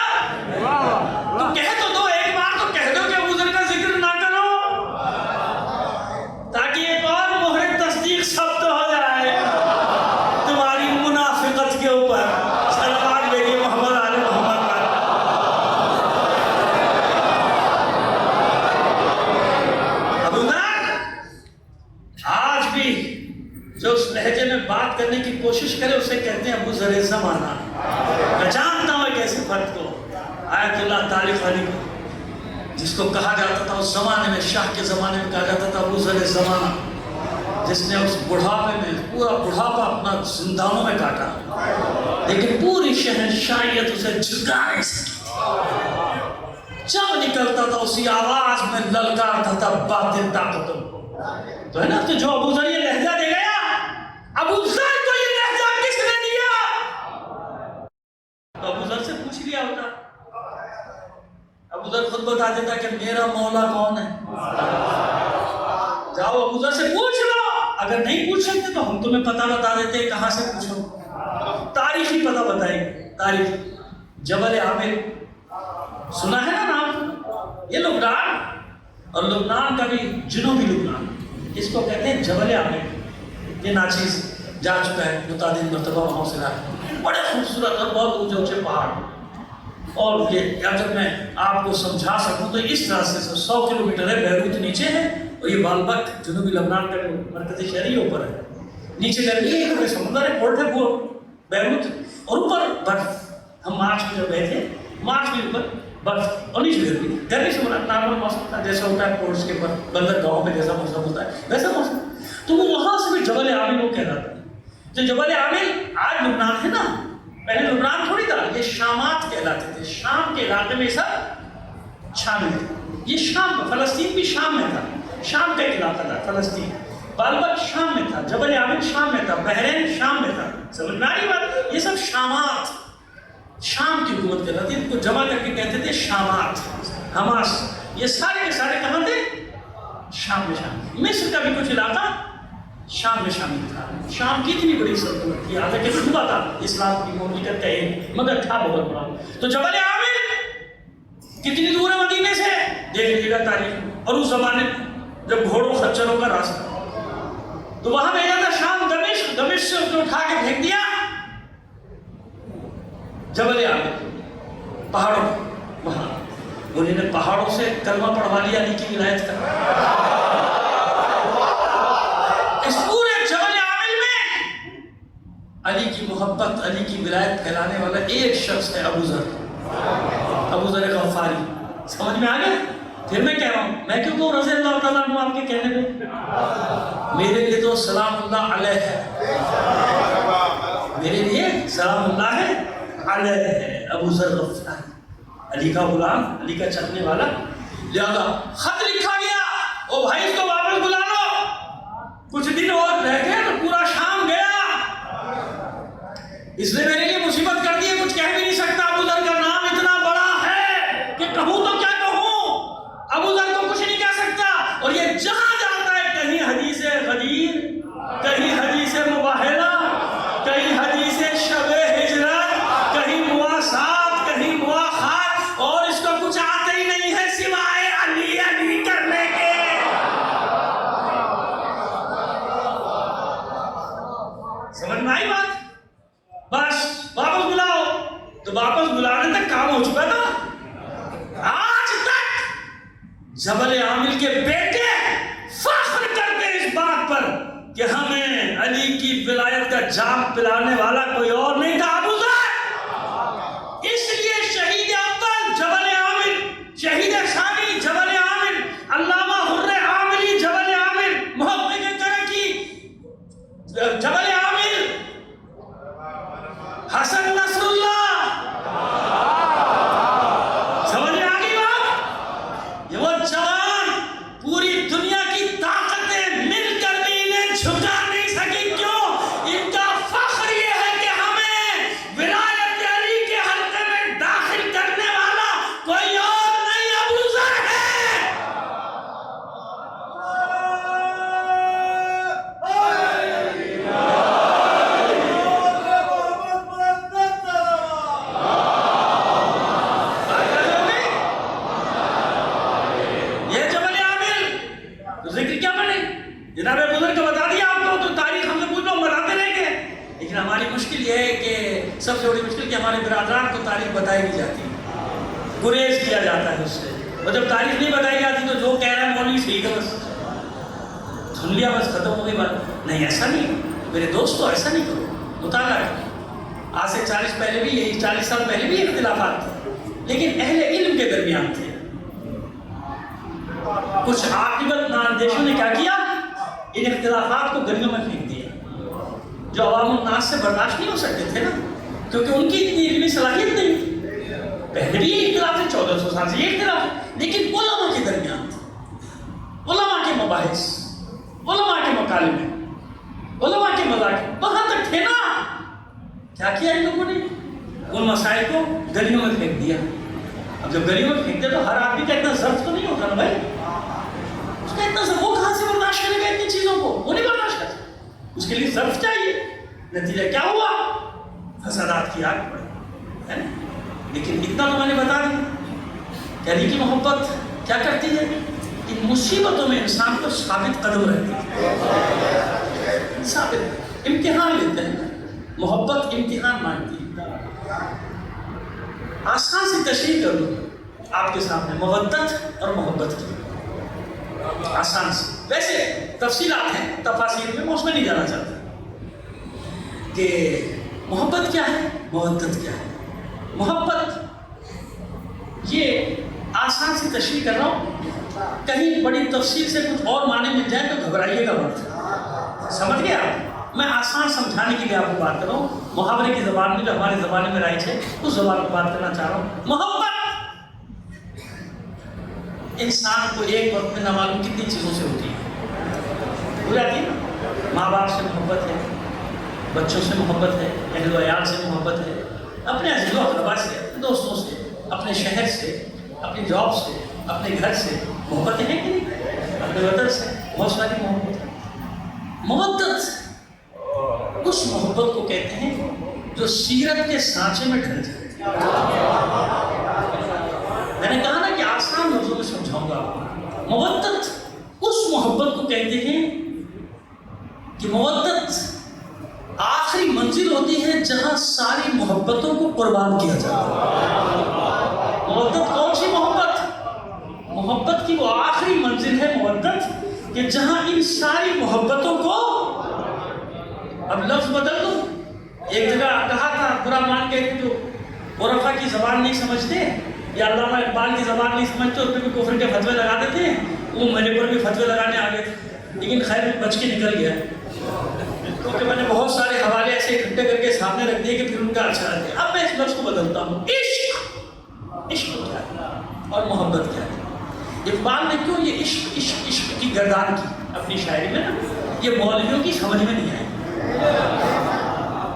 تو کہہ تو دو، ایک بار تو کہہ دو کہ ابو ذر کا ذکر نہ کرو، تاکہ ایک اور مہر تصدیق ثبت ہو جائے تمہاری منافقت کے اوپر. صلوات بھیجیے محمد آل محمد پر. ابو ذر آج بھی جو اس لہجے میں بات کرنے کی کوشش کرے اسے کہتے ہیں ابو ذر زمانہ. میں جانتا ہوں ایک ایسے فرد کو، آیت اللہ طالب علی کو، جس کو کہا جاتا تھا اس زمانے میں، شاہ کے زمانے میں کہا جاتا تھا ابو ذر زمانہ، جس نے اس بڑھاپے میں پورا بڑھاپا اپنا زندانوں میں کاٹا، لیکن پوری شہنشاہیت اسے جھکا نہیں سکی. جب نکلتا تھا اسی آواز میں للکارتا تھا باطل طاقتوں کو. تو ہے نا، تو جو ابو ذر یہ لہجہ دے گیا، ابو ذر کو یہ لہجہ کس نے دیا؟ تو ابو ذر سے پوچھ لیا ہوتا. ابو ذر خود بتا دیتا کہ میرا مولا کون ہے. جاؤ ابو ذر سے پوچھ لو. اگر نہیں پوچھ سکتے تو ہم تمہیں پتہ بتا دیتے ہیں کہاں سے پوچھو. تاریخی پتہ بتائیں گے. تاریخ جبل عامر سنا ہے نا نام؟ یہ لبنان، اور لبنان کا بھی جنوبی لبنان، اس کو کہتے ہیں جبل عامر. یہ ناچیز جا چکا ہے متعدد مرتبہ وہاں سے رہا. بڑے خوبصورت اور بہت اونچے اونچے پہاڑ. اور یہ اگر میں آپ کو سمجھا سکوں تو اس راستے سے 100 کلومیٹر ہے. بیروت نیچے ہے اور یہ بالبک جنوبی لبنان کا مرکزی شہر ہی اوپر ہے. نیچے گرمی ہے، سمندر ہے، پورٹ ہے وہ بیروت، اور اوپر برف. ہم مارچ میں جب گئے تھے، مارچ میں اوپر برف اور نیچے گرمی. گرمی سے مراد نارمل موسم تھا، جیسا ہوتا ہے پورٹس کے اوپر بندرگاہوں پہ جیسا موسم ہوتا ہے ویسا موسم. تو وہ وہاں سے بھی جبل عامل وہ کہلاتا ہے. جو جبل عامل آج لبنان ہے نا، پہلے لبنان تھوڑی تھا، یہ شامات کہلاتے تھے. شام کے علاقے میں سب شامل تھے. یہ شام، فلسطین بھی شام میں تھا، شام کا ایک علاقہ تھا فلسطین. بالبک شام میں تھا، جبل عامل شام میں تھا، بحرین شام میں تھا. سمجھ میں آئی بات؟ یہ سب شامات، شام کی حکومت کہلاتی ہے. ان کو جمع کر کے کہتے تھے شامات، حماس. یہ سارے کے سارے کہاں تھے؟ شام میں شامل. مصر کا بھی کچھ علاقہ شام میں شامل تھا. شام کی اتنی بڑی سلطنت تھی، حالانکہ صوبہ تھا اسلام کی مملکت کا ایک، مگر تھا بہت بڑا. تو جبل عامل کتنی دور ہے مدینے سے؟ دیکھ لیجیے گا تاریخ. اور اس زمانے جب گھوڑوں خچروں کا راستہ، تو وہاں بھیجا تھا شام، دمشق. دمشق سے اس کو اٹھا کے پھینک دیا جبل عامل پہاڑوں. وہاں انہوں نے پہاڑوں سے کلمہ پڑھوا لیا علی کی ولایت کا. اس پورے جبل عامل میں علی کی محبت، علی کی ولایت پھیلانے والا ایک شخص ہے، ابو ذر. ابو ذر غفاری. سمجھ میں آ گیا؟ پھر میں کہہ رہا ہوں، میں کیوں کہوں رضی اللہ تعالیٰ عنہ آپ کے کہنے پہ؟ میرے لیے تو سلام اللہ علیہ ہے، میرے لیے سلام اللہ ہے علیہ ہے. ابو ذر غفاری، علی کا غلام، علی کا چکنے والا. لہذا خط لکھا گیا، او بھائی اس کو واپس بلا لو. کچھ دن اور رہ گئے تو پورا شام گیا. اس نے میرے لیے مصیبت کر دی ہے، کچھ کہہ بھی نہیں سکتا. ابو ذر کا نام اتنا بڑا ہے کہ کہوں تو کیا کہوں. ابو ذر کو کچھ نہیں کہہ سکتا. اور یہ جہاں جاتا ہے کہیں حدیث غدیر، کہیں حدیث مباہلہ، کہیں حدیث شب ہجرت، کہیں مواسات، کہیں مواخات، اور اس کو کچھ آتا ہی نہیں ہے سوائے علی علی کرنے کے. سمجھ میں آئی بات؟ بس واپس بلاؤ. تو واپس بلانے تک کام ہو چکا تھا. آج تک جبل عامل کے بیٹے فخر کرتے اس بات پر کہ ہمیں علی کی ولایت کا جام پلانے والا کوئی اور نہیں تھا، ابو ذر. اس لیے شہید اول جبل عامل، شہید ثانی جبل عامل، علامہ حر عاملی جبل عامل، محقق ترکی جبل عامل، حسن نصر اللہ. سمجھ میں آ گئی بات؟ یہ وہ جوان پوری دنیا کی طاقتیں مل کر بھی انہیں جھکا نہیں سکی. کیوں؟ ان کا فخر یہ ہے کہ ہمیں ولایت علی کے حلقے میں داخل کرنے والا کوئی اور نہیں، ابو ذر ہے. یہ جبل عامل تو ذکر کیا بنے؟ جناب ابو ذر کا بتا دیا آپ کو. تو تاریخ ہم سے پوچھ لو، ہم بتاتے رہیں گے. لیکن ہماری مشکل یہ ہے کہ سب سے بڑی مشکل کہ ہمارے برادران کو تاریخ بتائی نہیں جاتی، گریز کیا جاتا ہے اس سے. اور جب تاریخ نہیں بتائی جاتی تو جو کہہ رہا ہے مولوی ٹھیک ہے، بس سن لیا، بس ختم ہو گئی بات. نہیں، ایسا نہیں میرے دوستو، ایسا نہیں کرو. مطالعہ کرو. آج سے 40 سال پہلے بھی اختلافات تھے، لیکن اہل علم کے درمیان تھے. کچھ عاقبت ناندیشوں نے کیا کیا؟ ان اختلافات کو گلیوں میں پھینک دیا، جو عوام الناس سے برداشت نہیں ہو سکتے تھے نا، کیونکہ ان کی اتنی علمی صلاحیت نہیں تھی. پہلے بھی یہ اختلاف ہے، 1400 سال سے یہ اختلاف ہے، لیکن علماء کے درمیان تھے. علماء کے مباحث، علماء کے مکالمے، علماء کے مذاکرے وہاں تک تھے نا. کیا کیا ان لوگوں نے؟ ان مسائل کو گلیوں میں پھینک دیا. اب جب گلیوں میں پھینکتے تو ہر آدمی کا اتنا ضبط تو نہیں ہوتا نا بھائی. اس کا اتنا ضبط وہ کہاں سے برداشت کرے گا اتنی چیزوں کو؟ وہ نہیں برداشت کر سکتا. اس کے لیے ضبط چاہیے. نتیجہ کیا ہوا؟ فسادات کی آگ پڑی ہے نا. لیکن اتنا تو میں نے بتا دیا کہ علی کی محبت کیا کرتی ہے؟ ان مصیبتوں میں انسان کو ثابت قدم رہتی ہے. ثابت امتحان لیتے ہیں. محبت امتحان مانگتی ہے. آسان سی تشریح کر دوں آپ کے سامنے مودت اور محبت کی. آسان سے، ویسے تفصیلات ہیں تفاصیل میں، اس میں نہیں جانا چاہتا. کہ محبت کیا ہے، مودت کیا ہے۔ محبت یہ آسان سی تشریح کر رہا ہوں، کہیں بڑی تفصیل سے کچھ اور معنی مل جائے تو گھبرائیے گا مت، سمجھ گئے آپ؟ میں آسان سمجھانے کے لیے آپ کو بات کر رہا ہوں، محاورے کی زبان میں جو ہماری زبان میں رائج ہے اس زبان میں بات کرنا چاہ رہا ہوں۔ محبت انسان کو ایک وقت میں نہ معلوم کتنی چیزوں سے ہوتی ہے، ہو جاتی ہے نا۔ ماں باپ سے محبت ہے، بچوں سے محبت ہے، اہل و عیال سے محبت ہے، اپنے عزیز و اقربا سے، اپنے دوستوں سے، اپنے شہر سے، اپنی جاب سے، اپنے گھر سے محبت ہے کہ نہیں؟ اپنے وطن سے بہت ساری محبت ہے۔ مودت اس محبت کو کہتے ہیں جو سیرت کے سانچے میں ڈھل جائے۔ میں نے کہا نا کہ آسان لفظوں میں سمجھاؤں گا۔ مودت اس محبت کو کہتے ہیں کہ مودت آخری منزل ہوتی ہے جہاں ساری محبتوں کو قربان کیا جاتا ہے۔ مودت کون سی محبت؟ محبت کی وہ آخری منزل ہے مودت کہ جہاں ان ساری محبتوں کو، اب لفظ بدل دو، ایک جگہ کہا تھا برا مان کے جو عرفا کی زبان نہیں سمجھتے یا علامہ اقبال کی زبان نہیں سمجھتے اس پہ بھی کفر کے فتوے لگا دیتے ہیں، وہ میرے پر بھی فتوے لگانے آ گئے تھے، لیکن خیر بچ کے نکل گیا کیونکہ میں نے بہت سارے حوالے ایسے اکٹھے کر کے سامنے رکھ دیے کہ پھر ان کا اچھا رہتا ہے۔ اب میں اس لفظ کو بدلتا ہوں، عشق۔ عشق کیا ہے اور محبت کیا ہے؟ اقبال نے کیوں یہ عشق عشق عشق کی گردان کی اپنی شاعری میں نا، یہ مولویوں کی سمجھ میں نہیں آئی۔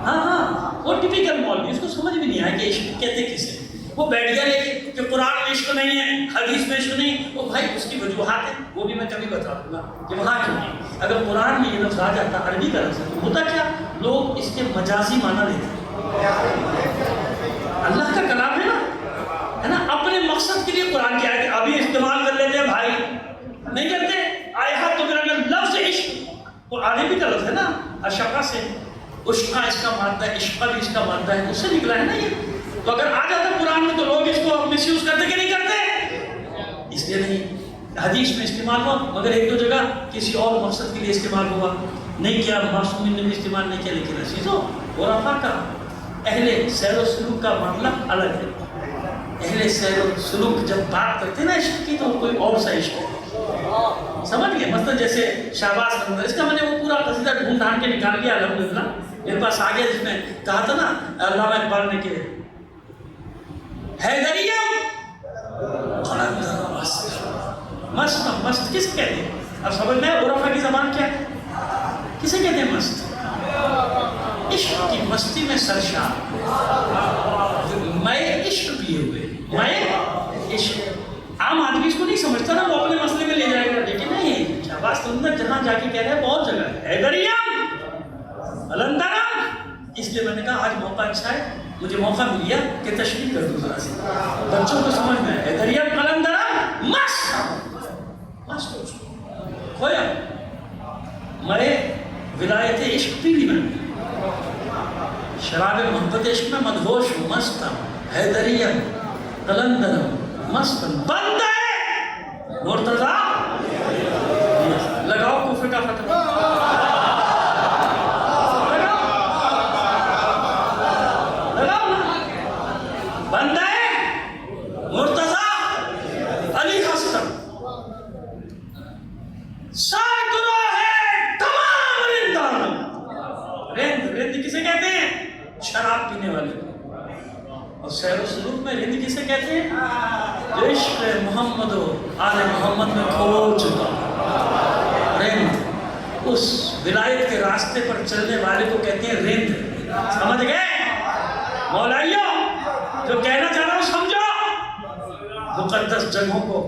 ہاں وہ ٹپیکل مولوی، اس کو سمجھ میں نہیں آیا کہ عشق کہتے کسے۔ وہ بیٹھ گیا لے کے کہ قرآن میں عشق نہیں ہے، حدیث میں عشق نہیں، وہ بھائی اس کی وجوہات ہیں، وہ بھی میں کبھی بتا دوں گا کہ وہاں کیوں نہیں۔ اگر قرآن میں یہ لفظ آ جاتا عربی کا لفظ تو ہوتا کیا، لوگ اس کے مجازی معنی لیتے ہیں۔ اللہ کا کلام ہے نا، اپنے مقصد کے لیے قرآن کی آیت ابھی استعمال کر لیتے ہیں بھائی، نہیں کرتے آئے ہاتھ تو میرا لفظ عشق قرآن بھی کا لفظ ہے نا، اشقہ سے، عشقہ اس کا مادہ ہے، عشقہ بھی اس کا مادہ ہے، اس سے نکلا ہے نا یہ۔ تو اگر آ جاتا قرآن میں تو لوگ اس کو مس یوز کرتے کہ نہیں کرتے؟ اس لیے نہیں، حدیث میں استعمال ہوا مگر ایک دو جگہ کسی اور مقصد کے لیے استعمال ہوا، نہیں کیا معصومین نے بھی استعمال نہیں کیا، لیکن عزیزو عرفا کا اہل سیر و سلوک کا معاملہ الگ ہے۔ اہل سیر و سلوک جب بات کرتے ہیں نا عشق کی تو کوئی اور سا عشق ہے، سمجھ گئے؟ مثلا جیسے شہباز قلندر، اس کا میں نے وہ پورا قصیدہ ڈھونڈ ڈھانڈ کے نکال لیا الحمدللہ، میرے پاس آ گیا، جس میں کہا تھا نا علامہ اقبال نے کہ حیدریم قلندر مست، مست مست کسے کہتے ہیں؟ اب سمجھ میں عرفا کی زبان کیا ہے، کسے کہتے ہیں مست؟ عشق کی مستی میں سرشار، میں عشق پیے ہوئے، میں عشق۔ عام آدمی اس کو نہیں سمجھتا نا، وہ اپنے مسئلے میں لے جائے گا، لیکن نہیں، شہباز قلندر جہاں جا کے کہہ رہے ہیں بہت جگہ ہے حیدریم قلندرم، اس لیے میں نے کہا آج موقع اچھا ہے، مجھے موقع مل گیا کہ تشریح کر دوں ذرا سے بچوں کو سمجھ میں ہے۔ حیدریم قلندرم مست مست کھویا، میں ولایت عشق پی لی، میں شراب محبت عشق میں مدہوش ہوں، مست ہوں، حیدریم قلندرم مست بندہ مرتضیٰ، لگاؤ کفر کا فتوہ، لگاؤ بندہ مرتضیٰ علی حسن، ساکرو ہے تمام رندان۔ رند رند کسے کہتے ہیں؟ شراب پینے والے۔ اور سیر و سلوک میں رند کسے کہتے ہیں؟ جو عشق محمد و آل محمد میں کھو چکا رند، اس ولایت کے راستے پر چلنے والے کو کہتے ہیں رند، سمجھ گئے؟ مولائیوں جو کہنا چاہ رہا ہوں سمجھو، مقدس جگہوں کو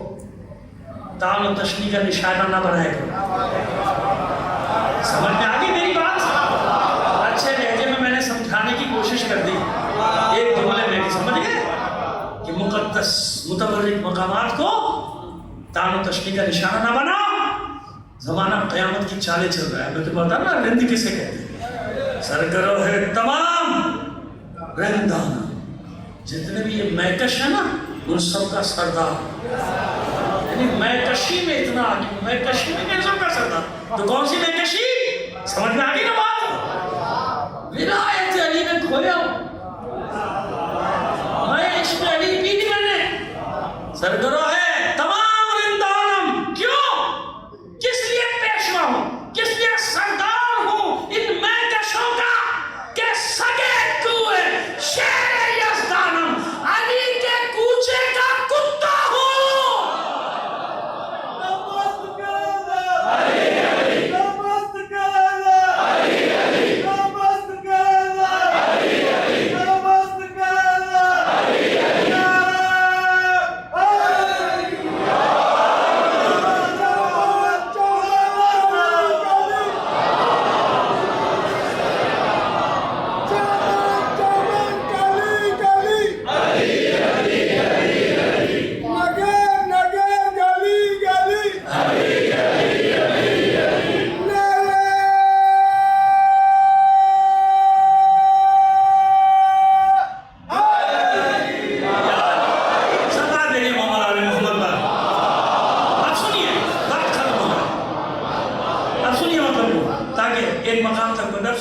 تعام و تشنیع کا نشانہ نہ بنائے کرو۔ سمجھ میں آگئی میری بات؟ اچھے لہجے میں نے سمجھانے کی کوشش کر دی، ایک جملے میں سمجھ گئے کہ مقدس متبرک مقامات کو تعام و تشنیع کا نشانہ نہ بناؤ۔ زمانہ قیامت کی چالیں چل رہا ہے، میں تو بتا نا رند کسے کہتے ہیں؟ سرگرو ہے تمام رندان، جتنے بھی یہ میکش ہے نا ان سب کا سردار، یعنی میکشی میں اتنا آگے، میکشی میں کیسے کا سردار؟ تو کون سی میکشی؟ سمجھ میں آگئی نا بات؟ کھویا ہوں. میں عشق علی پی نہیں میں نے سرگرو ہے تمام رندانم. کیوں؟ کس لیے پیشوا ہوں, کس لیے سردار ہوں ان میں کشوں کا کہ سگے کوئے شیر یزدانم علی کے کوچے کا کتا ہوں.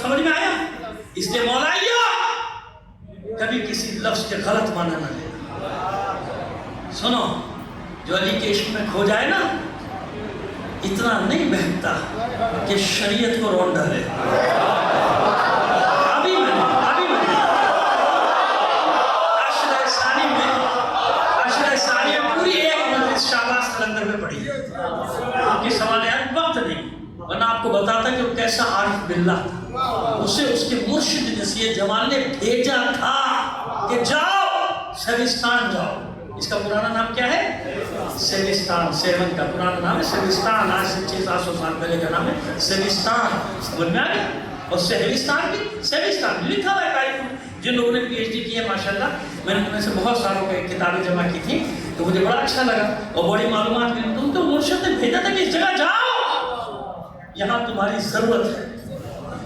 سمجھ میں آیا؟ اس لیے مولا کبھی کسی لفظ کے غلط معنی نہ لے. سنو, جو علی کے عشق میں کھو جائے نا اتنا نہیں بہتا کہ شریعت کو رون ڈالے. ابھی میں عشرہ ثانی میں پوری ایک مجلس شہباز قلندر میں پڑھی ہے. آپ کے سوال ہے وقت نہیں, ورنہ آپ کو بتاتا کہ وہ کیسا عارف باللہ تھا. اسے اس کے مرشد نصیر جمال نے بھیجا تھا کہ جاؤ سیوستان جاؤ. اس کا پرانا نام کیا ہے؟ سیوستان. سیون کا پرانا نام ہے سیوستان. آج سے 600-700 سال پہلے کا نام ہے سیوستان. سمجھ میں آ گیا؟ اور سیوستان بھی لکھا ہوا ہے تاریخ میں. جن لوگوں نے پی ایچ ڈی کی ہے ماشاءاللہ, میں نے ان میں سے بہت ساروں کی کتابیں جمع کی تھی تو مجھے بڑا اچھا لگا اور بڑی معلومات ملی. تم تو مرشد نے بھیجا تھا کہ اس جگہ جاؤ, یہاں تمہاری ضرورت ہے.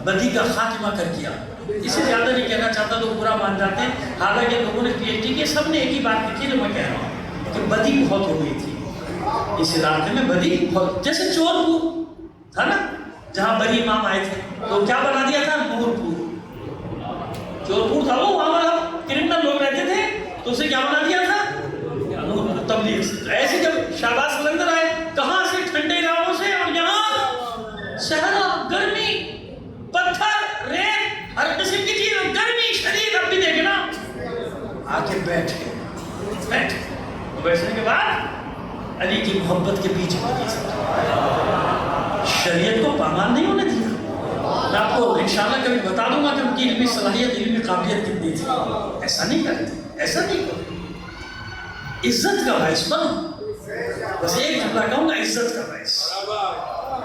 بدی کا خاتمہ کر دیا. اسے زیادہ نہیں کہنا چاہتا, لوگ برا مان جاتے ہیں. حالانکہ لوگوں نے پی ایچ ڈی کی سب نے ایک ہی بات لکھی جو میں کہہ رہا ہوں کہ بدی بہت ہو گئی تھی اس علاقے میں. بدی بہت, جیسے چور پور تھا نا جہاں بری امام آئے تھے تو کیا بنا دیا تھا؟ نور پور. چور پور تھا وہ, وہاں پر کرمنل لوگ رہتے تھے تو اسے کیا بنا دیا تھا؟ نور پور. تبلیغ. ایسے جب شہباز قلندر آئے کہاں سے؟ ٹھنڈے علاقوں سے, اور یہاں صحرا, گرمی, پتھر, ریت, ہر قسم کی چیز, گرمی شدید. اب بھی دیکھنا آ کے بیٹھ گئے. بیٹھنے کے بعد علی کی محبت کے پیچھے شریعت کو پامال نہیں ہونے دیا. میں آپ کو انشاءاللہ کبھی بتا دوں گا کہ ان کی علمی صلاحیت, علمی قابلیت کتنی تھی. ایسا نہیں کرتے, ایسا نہیں کرتے. عزت کا باعث بنو. بس ایک جملہ کہوں گا, عزت کا باعث.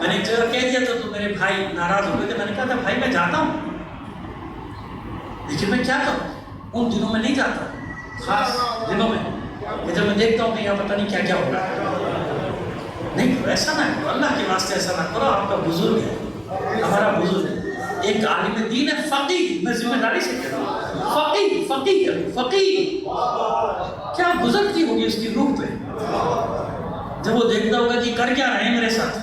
میں نے ایک جگہ کہہ دیا تو میرے بھائی ناراض ہو گئے تھے. میں نے کہا تھا بھائی میں جاتا ہوں لیکن میں کیا کروں, ان دنوں میں نہیں جاتا, خاص دنوں میں کہ جب میں دیکھتا ہوں کہ یہاں پتہ نہیں کیا کیا ہو رہا ہے. نہیں کرو, ایسا نہ کرو, اللہ کے واسطے ایسا نہ کرو. آپ کا بزرگ ہے, ہمارا بزرگ ہے, ایک عالم دین ہے, فقیہ. میں ذمہ داری سے کہہ رہا ہوں فقیہ. کیا گزرتی ہوگی اس کی روح پہ جب وہ دیکھتا ہوگا کہ کر کیا رہے ہیں میرے ساتھ.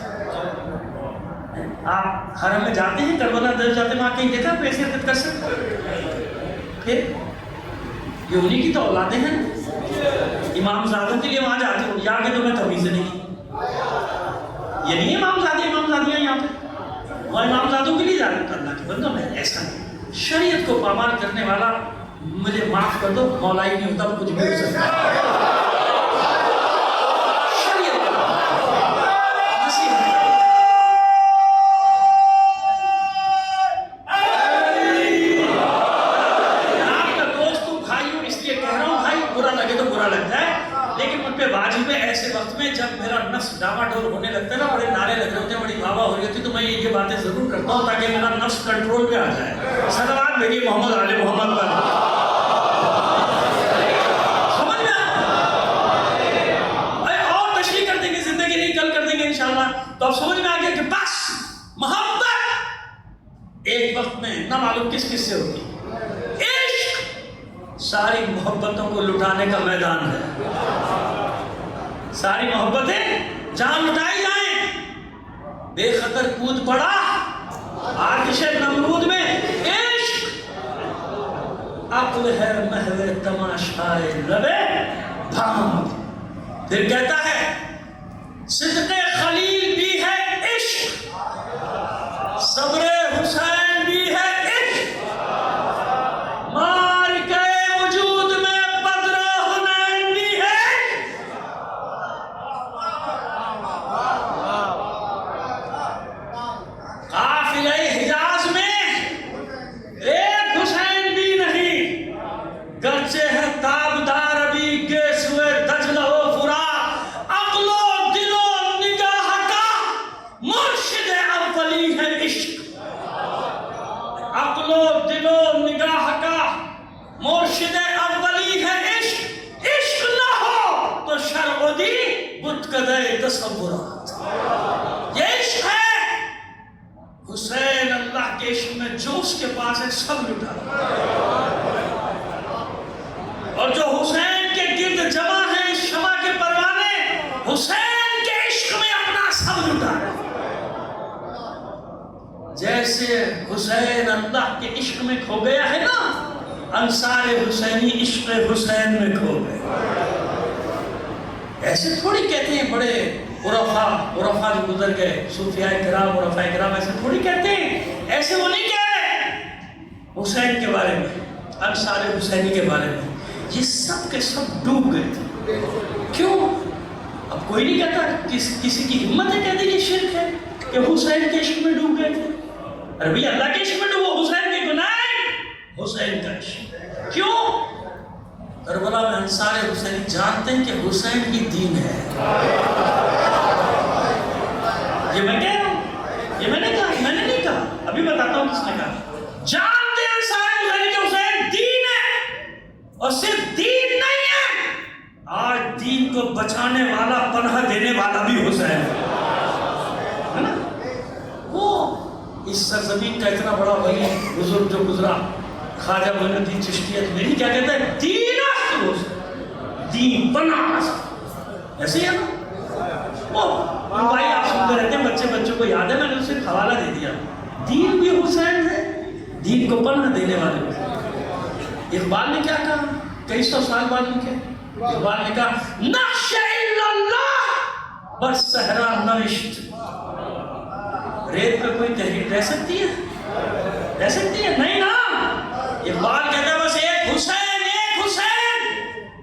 آپ حرم میں جاتے ہیں, کربلا در جاتے ہیں, وہاں کہیں دیکھا پیسے حرکت کر سکتے پھر یہ انہی کی تو اولادیں ہیں. امام زادوں کے لیے وہاں جاتے ہوں, یا کہ تمہیں تمیز نہیں. یہ نہیں امام زادیاں یہاں پہ, وہاں امام زادوں کے لیے جاتے ہیں. اللہ کے بندوں میں ایسا نہیں. شریعت کو پامال کرنے والا مجھے معاف کر دو, مولائی نہیں ہوتا, کچھ بھی ہو سکتا ہے. ڈاواڈول ہونے لگتا ہے نا, بڑے نعرے لگ رہے ہوتے ہیں, بڑی بابا ہو رہی ہوتی, تو میں یہ باتیں ضرور کرتا ہوں تاکہ میرا نفس کنٹرول پہ آ جائے. صلوات بھیجیے محمد آل محمد پر. سمجھ میں اور تشریح کر دیں گے, زندگی نہیں کل کر دیں گے انشاءاللہ. تو اب سمجھ میں آ گیا کہ بس محبت ایک وقت میں نہ معلوم کس کس سے ہوتی. عشق ساری محبتوں کو لٹانے کا میدان ہے. ساری محبتیں جہاں لٹائی جائیں. بے خطر کود پڑا آتش نمرود میں عشق. عقل ہے محو تماشائے لبے بھام. پھر کہتا ہے صدق خلیل بھی ہے عشق، صبر حسین بھی ہے عشق، مارکہ وجود میں بدر حنین بھی ہے. قافلہ حجاز میں ایک حسین بھی نہیں، گرچہ ہے تابدار ابھی کے سوئے دجلہ و فرات، عقل و دل و نگاہ کا مرشد اولی ہے عشق. عقل و دل و نگاہ کا مرشد اولی ہے عشق. عشق نہ ہو تو شرع و دین بت کدے تصورات. یہ عشق ہے. حسین اللہ کے عشق میں جو اس کے پاس ہے سب لٹا، اور جو حسین کے گرد جمع ہے شمع کے پروانے، حسین کے عشق میں اپنا سب لٹا. جیسے حسین اللہ کے عشق میں کھو گیا ہے نا، انصار حسینی عشق حسین میں کھو گئے. ایسے تھوڑی کہتے ہیں بڑے عرفاء جو گزر گئے، صوفیاء کرام عرفاء کرام ایسے تھوڑی کہتے ہیں. ایسے وہ نہیں کہہ رہے حسین کے بارے میں، انصار حسینی کے بارے میں. یہ سب کے سب ڈوب گئے تھے. کیوں؟ اب کوئی نہیں کہتا، کسی کی ہمت ہے کہتے یہ شرک ہے کہ حسین کے عشق میں ڈوب گئے تھے. ارے بھئی اللہ کے عشق میں ڈوبو، حسین کے گناہ، حسین کا عشق. کیوں؟ کربلا میں انصار حسینی جانتے ہیں کہ حسین کی دین ہے. یہ میں کہہ رہا ہوں، یہ میں نے کہا، میں نے نہیں کہا، ابھی بتاتا ہوں کس نے کہا. جانتے ہیں انصار حسینی کہ حسین دین ہے، اور صرف دین نہیں ہے، آج دین کو بچانے والا، پناہ دینے والا بھی حسین ہے نا. وہ اس سرزمین کا اتنا بڑا ولی بزرگ جو گزرا، خواجہ معین الدین چشتی میری کیا کہتا ہے، دین دین پناہ. ایسے ہی ہے نا. وہ بھائی آپ سنتے رہتے ہیں، بچوں کو یاد ہے، میں نے اسے حوالہ دے دیا. دین بھی حسین ہے، دین کو پناہ دینے والے حسین. اقبال نے کیا کہا کئی سو سال بعد ان کے؟ اقبال نے کہا نقش الا اللہ بس صحرا نوشت. ریت پہ کوئی تحریر رہ سکتی ہے؟ رہ سکتی ہے؟ نہیں نا. اقبال کہتا ہے بس ایک حسین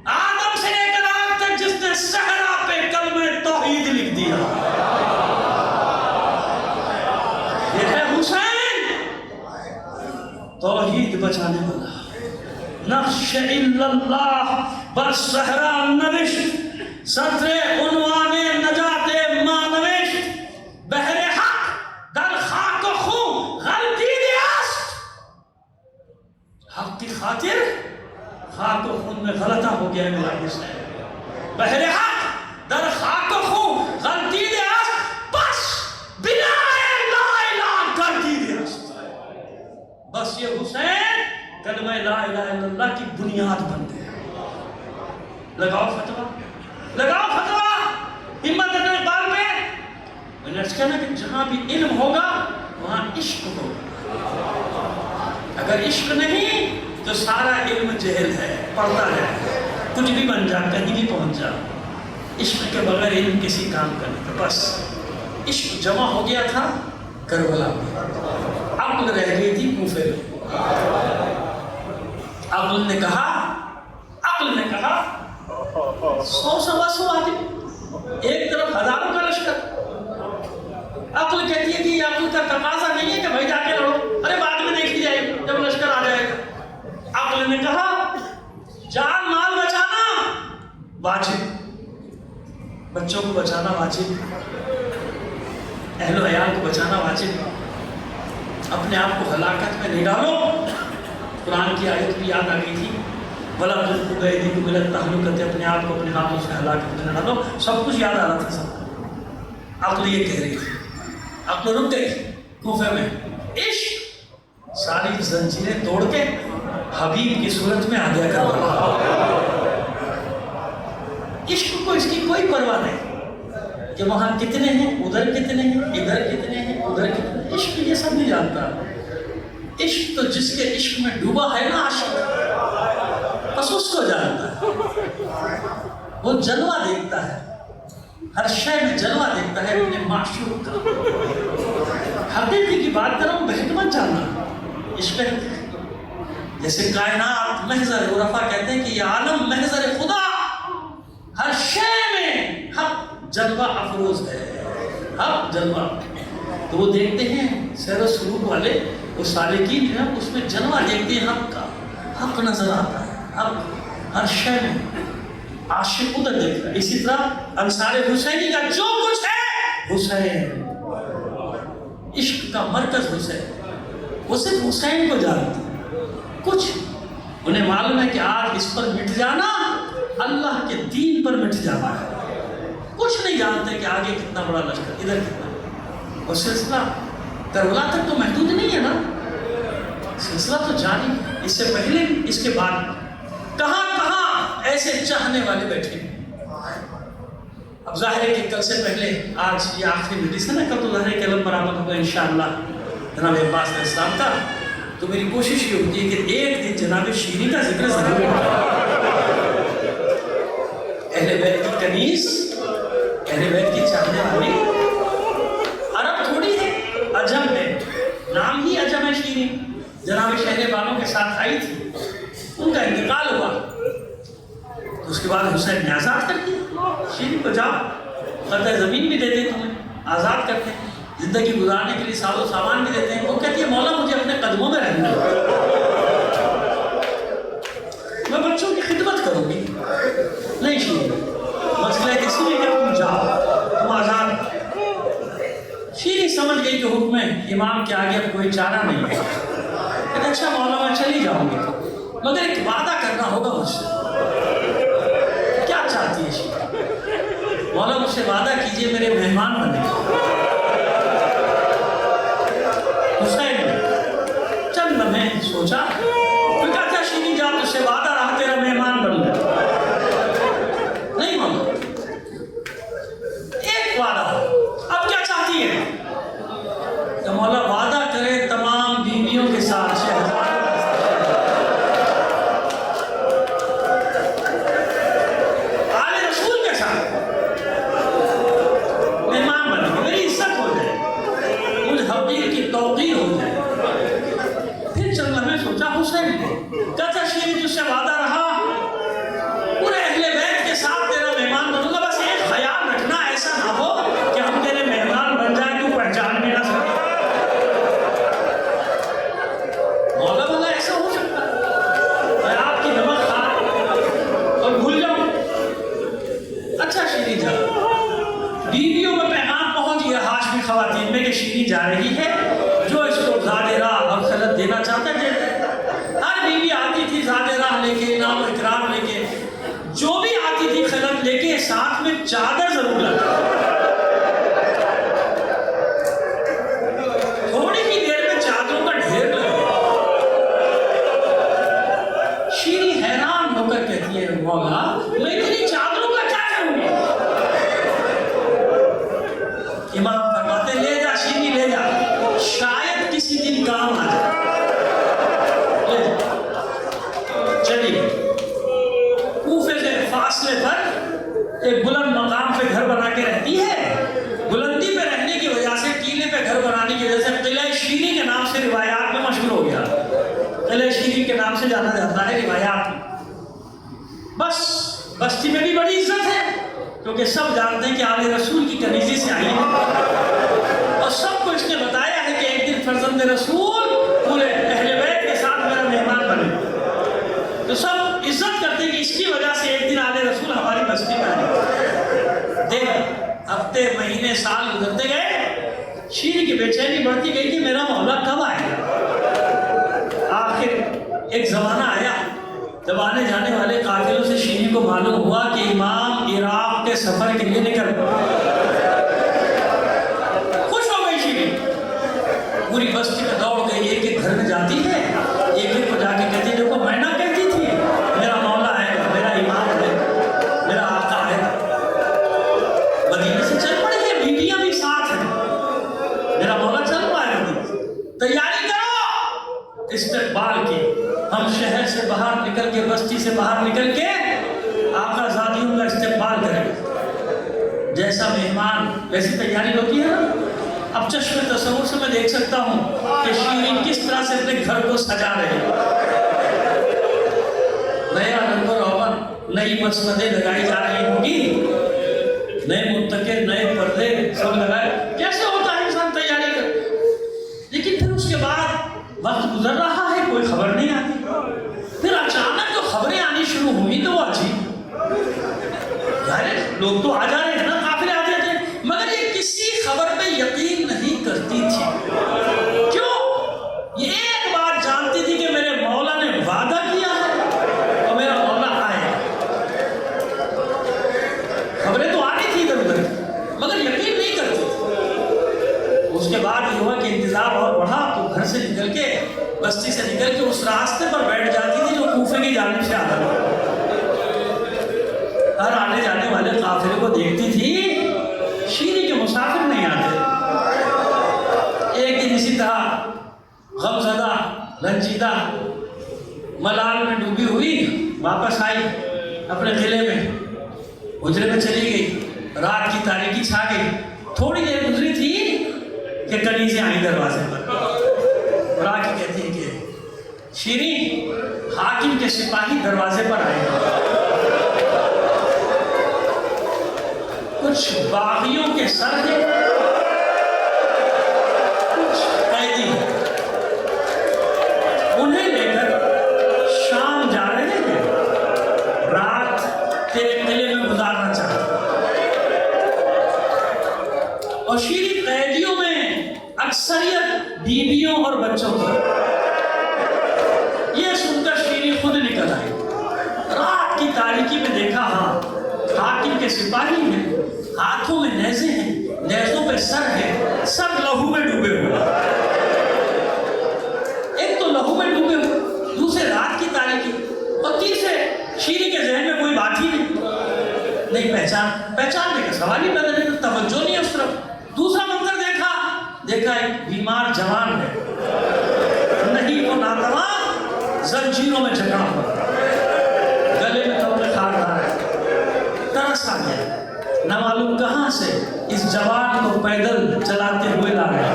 آدم سے لے کر آج تک جس نے صحرا پہ کلمہ توحید لکھ دیا، یہ ہے حسین، توحید بچانے والا. نقش الا اللہ بر صحرا نوشت، سطر عنوان نجات ما نوشت، بحر حق در خاک و خون غلطی دیاست. حق کی خاطر خاک و خون میں غلطہ ہو گیا میرا حسین. بحر حق در خاک و خون غلطی دیاست، بس بلا لا الہ کر دی دیاست. بس یہ حسین کلمہ لا الہ الا اللہ کی بنیاد بن گیا. لگاؤ فتوہ، لگاؤ فتوہ ہمت اقبال پہ. میں نے کہا کہ جہاں بھی علم ہوگا وہاں عشق ہوگا. اگر عشق نہیں تو سارا علم جہل ہے، پڑھتا ہے، کچھ بھی بن جا، کہیں بھی پہنچ جا. عشق کے بغیر علم کسی کام کا نہیں تھا. بس عشق جمع ہو گیا تھا کربلا میں، عقل رہ گئی تھی کوفے میں. عقل نے کہا 100 آدمی، ایک طرف ہزاروں کا لشکر. عقل کہتی ہے کہ یہ عقل کا تقاضا نہیں ہے کہ بھائی جا کے لڑو، ارے بعد میں دیکھی جائے گی جب لشکر آ جائے گا. عقل نے کہا جان مال بچانا واجب، بچوں کو بچانا واجب، اہل و عیال کو بچانا واجب. اپنے آپ کو ہلاکت میں نہیں ڈالو. قرآن کی آیت بھی یاد آ گئی تھی، وَلَا تُلْقُوا بِأَيْدِيكُمْ إِلَى التَّهْلُكَةِ، اپنے آپ کو اپنے ہاتھوں سے ہلاکت میں نہ ڈالو. سب کچھ یاد آ رہا تھا سب. عقل یہ کہہ رہی تھی، عقل رک گئی کوفے میں. عشق ساری زنجیریں توڑ کے حبیب کی صورت میں آ گیا کربلا. عشق کو اس کی کوئی پرواہ نہیں کہ وہاں کتنے ہیں، ادھر کتنے ہیں، ادھر کتنے ہیں، ادھر کتنے ہیں. عشق یہ سب نہیں جانتا. عشق تو جس کے عشق میں ڈوبا ہے نا عاشق، بس اس کو جانتا ہے، وہ جلوہ دیکھتا ہے، ہر شے میں جلوہ دیکھتا ہے اپنے معشوق کا۔ حقیقی کی بات کر رہا ہوں، بہت مت جاننا، عشق جیسے کائنات محضر عرفا کہتے ہیں کہ یہ عالم محضر خدا، ہر شے میں حق جلوہ افروز ہے، حق جلوہ۔ تو وہ دیکھتے ہیں سیر و سلوک والے، وہ سالکین جو ہیں اس میں جلوہ دیکھتے ہیں حق کا، حق نظر آتا ہے، حق ہر شے میں، عاشق ادھر دیکھتا ہے۔ اسی طرح انصار حسینی کا جو کچھ ہے حسین، عشق کا مرکز حسین، وہ صرف حسین کو جانتے ہیں، کچھ انہیں معلوم ہے کہ آج اس پر مٹ جانا اللہ کے دین پر مٹ جانا ہے، کچھ نہیں جانتے کہ آگے کتنا بڑا لشکر، ادھر کتنا، اور سلسلہ کربلا تک تو محدود نہیں ہے نا، سلسلہ تو جاری ہے، اس سے پہلے اس کے بعد کہاں کہاں ایسے چاہنے والے بیٹھے ہیں۔ اب ظاہر ہے کہ کل سے پہلے آج یہ آخری مجلس ہے نا، کل تو ظاہر ہے کہ علم برآمد ہوگا انشاءاللہ جناب عباس علیہ السلام کا، تو میری کوشش یہ ہوتی ہے کہ ایک دن جناب شیریں کا ذکر ضرور ہوگا۔ اہل بیت کی کنیز، اہل بیت کی چاہنے والی، عرب تھوڑی ہے، عجم ہے، نام ہی عجم ہے شیریں، جناب شہر بانوں کے ساتھ آئی تھی، ان کا انتقال ہوا، تو اس کے بعد حسین نے آزاد کر دیا، شیریں کو جاؤ، قطع زمین بھی دیتے تمہیں، آزاد کرتے ہیں، زندگی گزارنے کے لیے ساز و سامان بھی دیتے ہیں۔ وہ کہتی ہے مولا مجھے اپنے قدموں میں رہنا ہے، میں بچوں کی خدمت کروں گی۔ نہیں شیریں، مسئلہ ہے کسی بھی کہ تم جاؤ، تم آزاد۔ شیریں سمجھ گئی کہ حکم امام کے آگے اب کوئی چارہ نہیں ہے، کہ اچھا مولا میں چلی جاؤں گی، مگر ایک وعدہ کرنا ہوگا مجھ سے۔ کیا چاہتی ہے شیریں؟ مولا مجھ سے وعدہ کیجئے میرے مہمان بنے۔ حسین نے چند لمحے سوچا، پھر کہا تھا شیریں جا، تجھ سے وعدہ رہا تیرا مہمان بن گیا۔ نہیں مولا، ایک وعدہ، اب کیا چاہتی ہے؟ کہ مولا وعدہ کرے تمام بیویوں کے ساتھ شہزادی خواتین میں کہ شیریں جا رہی ہے، جو اس کو زاد راہ اور خلعت دینا چاہتا ہے۔ ہر بیوی آتی تھی زاد راہ لے کے، انعام و اکرام لے کے، جو بھی آتی تھی خلعت لے کے، ساتھ میں چادر ضرور لاتا تھا۔ تھوڑی ہی دیر میں چادروں کا ڈھیر لگ گیا۔ شیریں حیران ہو کر کہتی ہے مولا میں اتنی چادروں کا کیا کروں گی؟ امام فرماتے لے جا شیریں لے جا، شاید کسی دن کام آ جائے، لے جا۔ چلیے کوفے سے فاصلے پر ایک بلند مقام پہ گھر بنا کے رہتی ہے۔ بلندی پہ رہنے کی وجہ سے، ٹیلے پہ گھر بنانے کی وجہ سے قلعہ شیریں کے نام سے روایات میں مشہور ہو گیا۔ قلعہ شیریں کے نام سے جانا جاتا ہے روایات میں۔ بس بستی میں بھی بڑی عزت ہے، کیونکہ سب جانتے ہیں کہ آل رسول کی کنیزی سے آئی ہے، اور سب کو اس نے بتایا ہے کہ ایک دن فرزند رسول پورے اہل بیت کے ساتھ میرا مہمان بنے، تو سب عزت کرتے ہیں کہ اس کی وجہ سے ایک دن آل رسول ہماری بستی میں آئے۔ دیکھ ہفتے مہینے سال گزرتے گئے، شیریں کی بے چینی بڑھتی گئی کہ میرا مولا کب آئے گا۔ آخر ایک زمانہ آیا جب آنے جانے والے قافلوں سے شیریں کو معلوم ہوا کہ امام عراق کے سفر کے لیے نکل خوش ہو گئی شیریں، پوری بستی میں دوڑ گئی، ایک ایک گھر میں جاتی ہے، ایک ایک کو جا کے کہتی ہے دیکھو میں نہ کہتی تھی میرا مولا آئے گا، میرا امام آئے گا، میرا آقا آئے گا۔ مدینے سے چل پڑی ہے، بیویاں بھی ساتھ ہیں، میرا مولا چل پائے گا، تیاری کرو استقبال کی۔ ہم شہر سے باہر نکل کے بستی بستی سے باہر نکل کے آقا زادیوں کا استقبال کرے. جیسا مہمان ویسی تیاری ہوتی ہے نا. اب چشم تصور سے میں دیکھ سکتا ہوں کہ شیرین کس طرح سے اپنے گھر کو سجا رہے ہیں. نیا رنگ و روغن, نئی مسندیں لگائی جا رہی ہوں گی, نئے متکے, نئے پردے سب لگائے. کیسے ہوتا ہے انسان تیاری کر, لیکن پھر اس کے بعد وقت گزر رہا ہے, کوئی خبر نہیں آتی. پھر اچانک جو خبریں آنی شروع ہوئی تو وہ عجیب. لوگ تو آ جا رہے ہیں نا, قافلے آ جاتے ہیں, مگر یہ کسی خبر پہ یقین نہیں کرتی تھی. کیوں؟ یہ ایک بات جانتی تھی کہ میرے مولا نے وعدہ کیا ہے اور میرا مولا آئے. خبریں تو آنی تھی ادھر ادھر, مگر یقین نہیں کرتی تھی. اس کے بعد یہ ہوا کہ انتظار اور بڑھا تو گھر سے نکل کے, بستی سے نکل کے اس راستے پر بیٹھ جاتی تھی جو کوفے کی جانب سے آتا تھا. ہر آنے جانے والے قافلے کو دیکھتی تھی, شیریں کے مسافر نہیں آتے. ایک دن اسی طرح غم زدہ, رنجیدہ, ملال میں ڈوبی ہوئی واپس آئی اپنے قلعے میں, حجرے میں چلی گئی. رات کی تاریکی چھا گئی. تھوڑی دیر گزری تھی کہ کنیزیں آئیں دروازے پر, اور آ کے کہتی ہیں کہ شیریں, حاکم کے سپاہی دروازے پر آئے, کچھ باغیوں کے سر ہیں, کچھ قیدی ہیں, انہیں لے کر شام جا رہے ہیں, رات تیرے قلعے میں گزارنا چاہتے. اور شیریں قیدیوں میں اکثریت بیویوں اور بچوں کی. یہ سن کر شیریں خود نکل آئی. رات کی تاریکی میں دیکھا, ہاں حاکم کے سپاہی ہیں, ہاتھوں میں نیزے ہیں, نیزوں پہ سر ہے, سب لہو میں ڈوبے ہوئے. ایک تو لہو میں ڈوبے ہوئے, دوسرے رات کی تاریکی, اور تیسرے شیریں کے ذہن میں کوئی بات ہی نہیں پہچاننے کا سوال ہی پیدا نہیں, توجہ نہیں اس طرف. دوسرا منظر دیکھا ایک بیمار جوان ہے, نہیں وہ ناتواں, زنجیروں میں جکڑا ہوا, گلے میں کپڑے کھاڑا ہے. ترس آ گیا, نہ معلوم کہاں سے اس جوان کو پیدل چلاتے ہوئے لا رہے.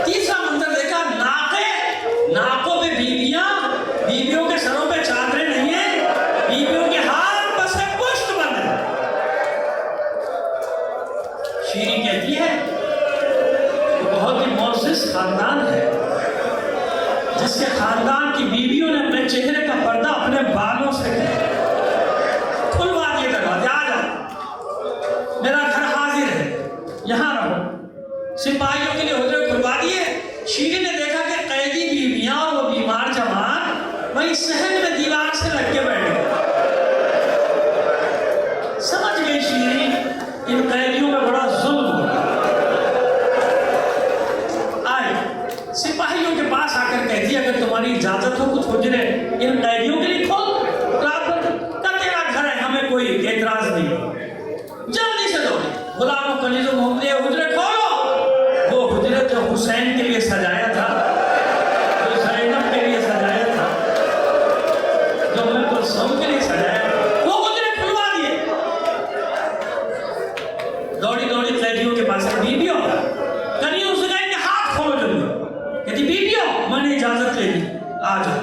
تیسرا منظر دیکھا, ناقوں پہ بیویاں, بیویوں کے سروں پہ چادریں نہیں ہیں, بیویوں کے ہاتھ بس ہے, پشت بند ہے. شیریں کہتی ہے بہت ہی معزز خاندان ہے, جس کے خاندان کی بیویوں نے اپنے چہرے کا پردہ اپنے بالوں سے کھلوا دیے دروازے, آ جاؤ, میرا گھر حاضر ہے, یہاں رہو. سپاہیوں کے لیے حجرے کھلوا دیے. شیریں نے دیکھا کہ قیدی بیویاں اور وہ بیمار جوان وہیں صحن میں دیوار سے لگ کے بیٹھے. سمجھ گئی شیریں ان قیدیوں میں بڑا ظلم ہو گیا. سپاہیوں کے پاس آ کر کہتی ہے اگر تمہاری اجازت ہو کچھ حجرے ان قیدیوں کے لیے کھول, رات بھر کا تیرا گھر ہے, ہمیں کوئی اعتراض نہیں. جلدی سے دوڑے, غلاموں کنیزوں کو حکم دیا حجرے کھولو. وہ حجرے جو حسین کے لیے سجایا تھا, جو زینب کے لیے سجایا تھا, جو کلثوم کے لیے سجایا تھا, وہ حجرے کھلوا دیے. دوڑی دوڑی قیدیوں کے پاس ہے, بیویوں کنیزوں سے کہیں کہ ہاتھ کھولو جلدی. کہتی بیویوں, میں نے اجازت لے لی, آ جاؤ,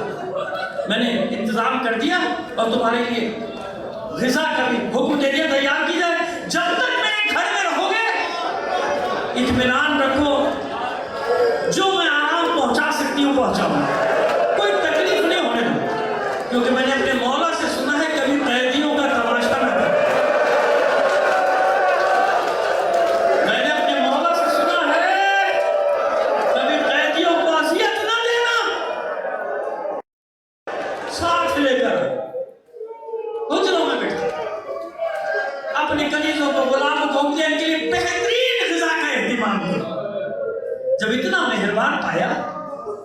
میں نے انتظام کر دیا اور تمہارے لیے غذا کا بھی حکم دے دیا, تیار کی جائے. جب تک میرے گھر میں رہو گے اطمینان رکھو, جو میں آرام پہنچا سکتی ہوں پہنچاؤں, کوئی تکلیف نہیں ہونے دو, کیونکہ میں نے اپنے مولا سے سنا ہے کبھی قیدیوں کا تماشا نہ کرو. جب اتنا مہربان پایا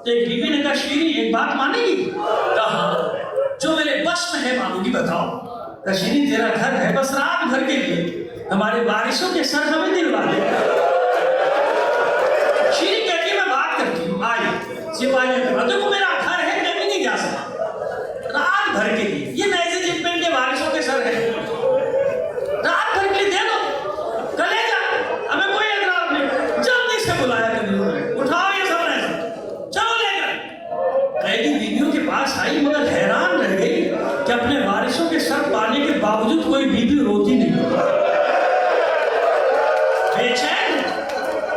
تو ایک بیوی نے کہا شیریں ایک بات مانے گی؟ کہا جو میرے بس میں ہے مانوں گی, بتاؤ. کہا شیریں تیرا گھر ہے, بس رات بھر کے لیے ہمارے بارشوں کے سر ہمیں دلوا دے. شیریں کہتی میں بات کرتی ہوں. آئی سپاہی نے کہا دیکھو میرا گھر ہے, کہیں نہیں جا سکتا, بھر کے لیے، یہ نیزے جن پہ ان کے وارثوں کے سر ہیں، رات بھر کے لیے دے دو، کلیجہ، ہمیں کوئی اعتراض نہیں، جلدی سے بلایا قیدیوں نے، اٹھاؤ یہ سب نیزے، چلو لے کر۔ قیدی بیویوں کے پاس آئی مگر حیران رہ گئی کہ اپنے وارثوں کے سر پانے کے باوجود کوئی بیوی روتی نہیں،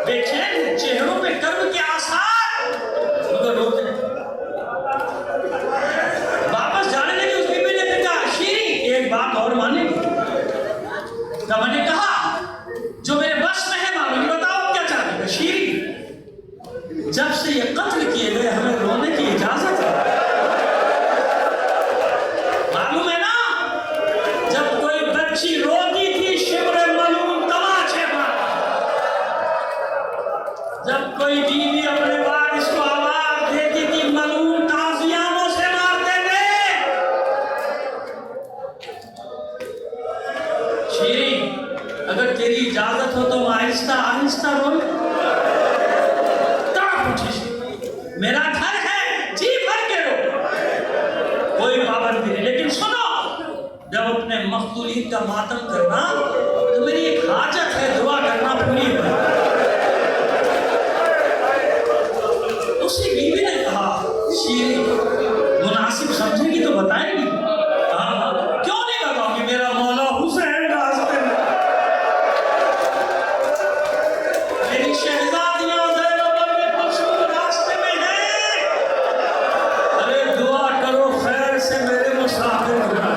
بے چین چہروں پہ کرب کے آثار مگر روتے نہیں۔ واپس جانے لگے، اس بیوی نے پھر کہا شیریں ایک بات اور مانے گی؟ تو میں نے کہا جو میرے بس میں ہے مانو گی، بتاؤ کیا چاہتے ہیں؟ شیریں جب سے یہ قتل کیے گئے ہمیں رونے کی اجازت ہے، معلوم ہے نا جب کوئی بچی روتی تھی شبر ملعون تماچے مار، جب کوئی بیوی اپنے وارث کو آواز دیتی تھی ملعون تازیانوں سے مارتے تھے۔ شیریں اگر تیری اجازت ہو تو آہستہ آہستہ رو، تڑپ اٹھی شیریں، میرا گھر ہے جی بھر کے رو، کوئی پابندی نہیں، لیکن سنو جب اپنے مقتولین کا ماتم کرنا تو میری ایک حاجت ہے، دعا کرنا پوری ہو۔ اسی بیوی نے کہا شیریں مناسب سمجھے گی تو بتائے گی؟ کیوں نہیں بتاؤں گی، میرا مولا حسین راستے میں، میری شہزادیاں زینب ام کلثوم راستے میں ہیں، ارے دعا کرو خیر سے میرے مسافر ہونا۔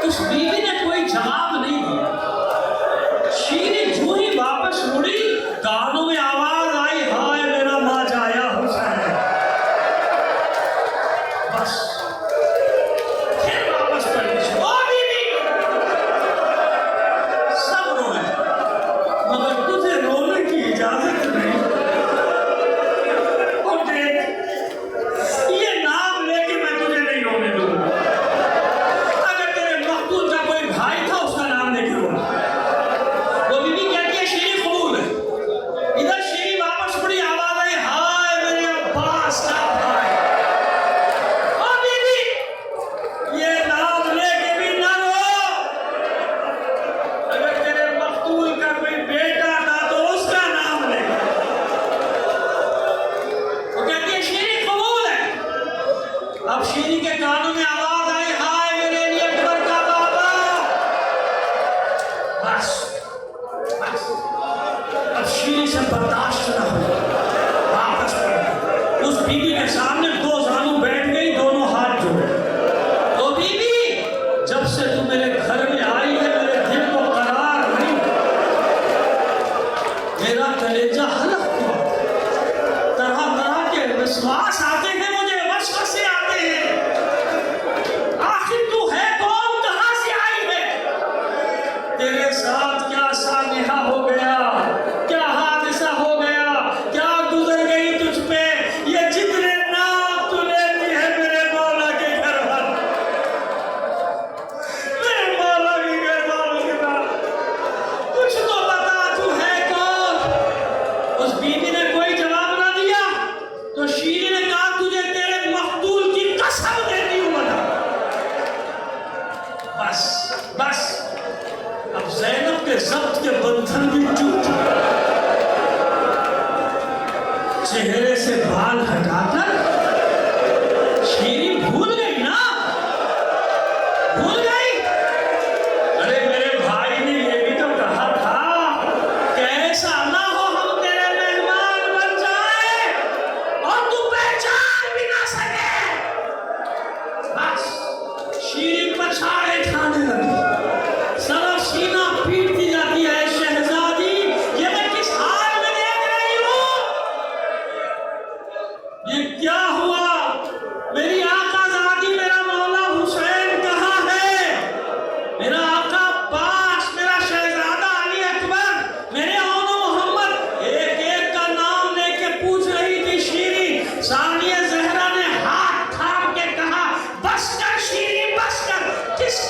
اس بیوی نے کوئی جواب نہیں دیا، شیریں جو ہی واپس مڑی کانوں میں آواز آئی ہائے میرا ماں جایا حسین، بس پھر واپس پڑھی او بیوی سب روئے مگر تجھے رونے کی اجازت نہیں، اور دیکھ یہ نام لے کے میں تجھے نہیں رونے دوں گا، اگر تیرے مقتول کا کوئی بھائی تھا اس کا نام لے کے رونا۔ وہ بیوی کہتی ہے شیریں قبول ہے، ادھر شیریں واپس پڑی آواز آئی ہائے میرے عباس کا بھائی، او بیوی یہ نام لے کے بھی نہ رو، اگر تیرے مقتول کا کوئی بیٹا تھا تو اس کا نام لے۔ وہ کہتی ہے شیریں قبول ہے، اب شیریں کے کانوں میں آواز آئی ہائے میرے لیے اکبر کا بابا، بس بس اب شیریں سے برداشت نہ ہو، واپس پڑھ، اس بیوی کے سامنے دو زانوں بیٹھ گئی، دونوں ہاتھ جوڑے، او بیوی جب سے تو میرے گھر میں آئی ہے میرے دل کو قرار نہیں، میرا کلیجہ حلق ہوا، طرح طرح کے وسواس آتے ہیں مجھے، وسوسے آتے ہیں، آخر تو ہے کون، کہاں سے آئی ہے، تیرے ساتھ کیا سانحہ ہو گیا، کیا حادثہ ہو گیا، کیا گزر گئی تجھ پہ، یہ جتنے نام تو لیتی ہے میرے مولا کے گھر پر، میرے مولا کے گھر پر، کچھ تو بتا تو ہے کون۔ اس بیوی نے کوئی جواب نہ دیا تو شیریں نے کہا تجھے تیرے مقتول کی قسم دیتی ہوں بتا، بس بس اب زینب کے ضبط کے بندھن بھی ٹوٹ گئے، چہرے سے بال ہٹا کر شیریں بھول گئی نا، بھول گئی، ارے میرے بھائی نے یہ بھی تو کہا تھا کہ ایسا نہ ہو ہم تیرے مہمان بن جائیں اور تو پہچان بھی نہ سکے، بس شیریں پچھاڑے کھانے لگی، سارا سینہ پیٹتی جاتی ہے، شہزادی یہ میں کس حال میں دیکھ رہی ہوں، یہ کیا ہوا، میری آقا زادی میرا مولا حسین کہاں ہے، میرا آقا عباس، میرا شہزادہ علی اکبر، میرے اون محمد، ایک ایک کا نام لے کے پوچھ رہی تھی شیریں، ثانیہ زہرا نے ہاتھ تھام کے کہا بس کر شیریں بس کر، کس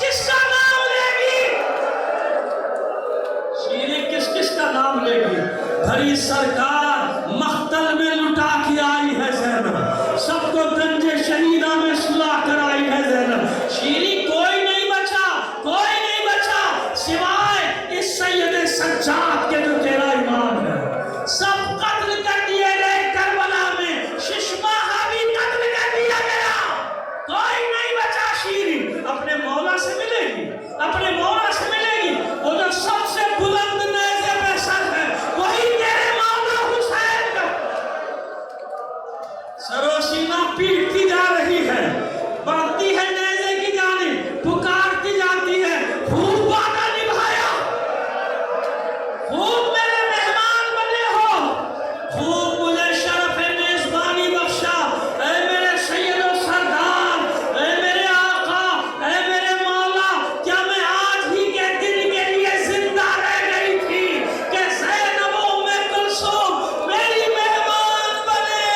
کوئی نہیں بچا شیریں اپنے مولا سے ملے گی، اپنے مولا سے ملے گی۔ وہ جو سب سے بلند نیزے پہ سر ہے وہی تیرے مولا حسین کا سر و سینہ پیٹتی جا رہی ہے، بڑھتی ہے نیزے کی جانب، پکارتی جاتی ہے، خوب وعدہ نبھایا، خوب میرے مہمان بنے ہو، خوب مجھے شرف میزبانی بخشا، اے میرے سید و سردار، اے میرے آقا، اے میرے مولا۔ کیا میں آج ہی کے دن کے لیے زندہ رہ گئی تھی کہ زینب و ام کلثوم میری مہمان بنے،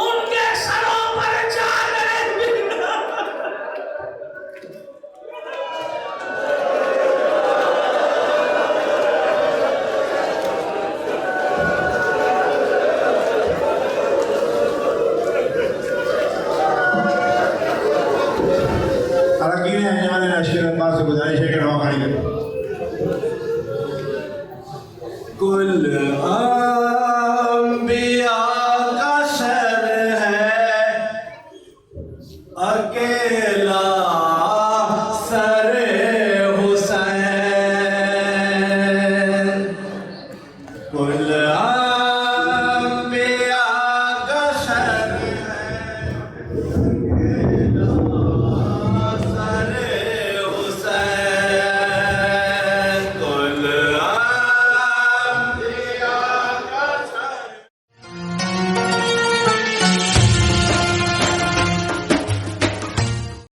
ان کے سروں پر چادریں بچھا۔ اراکین انجمن لشکر انبار سے گزارش ہے کہ نوا کھڑی کریں۔ کل انبیاء کا سر ہے اکیلا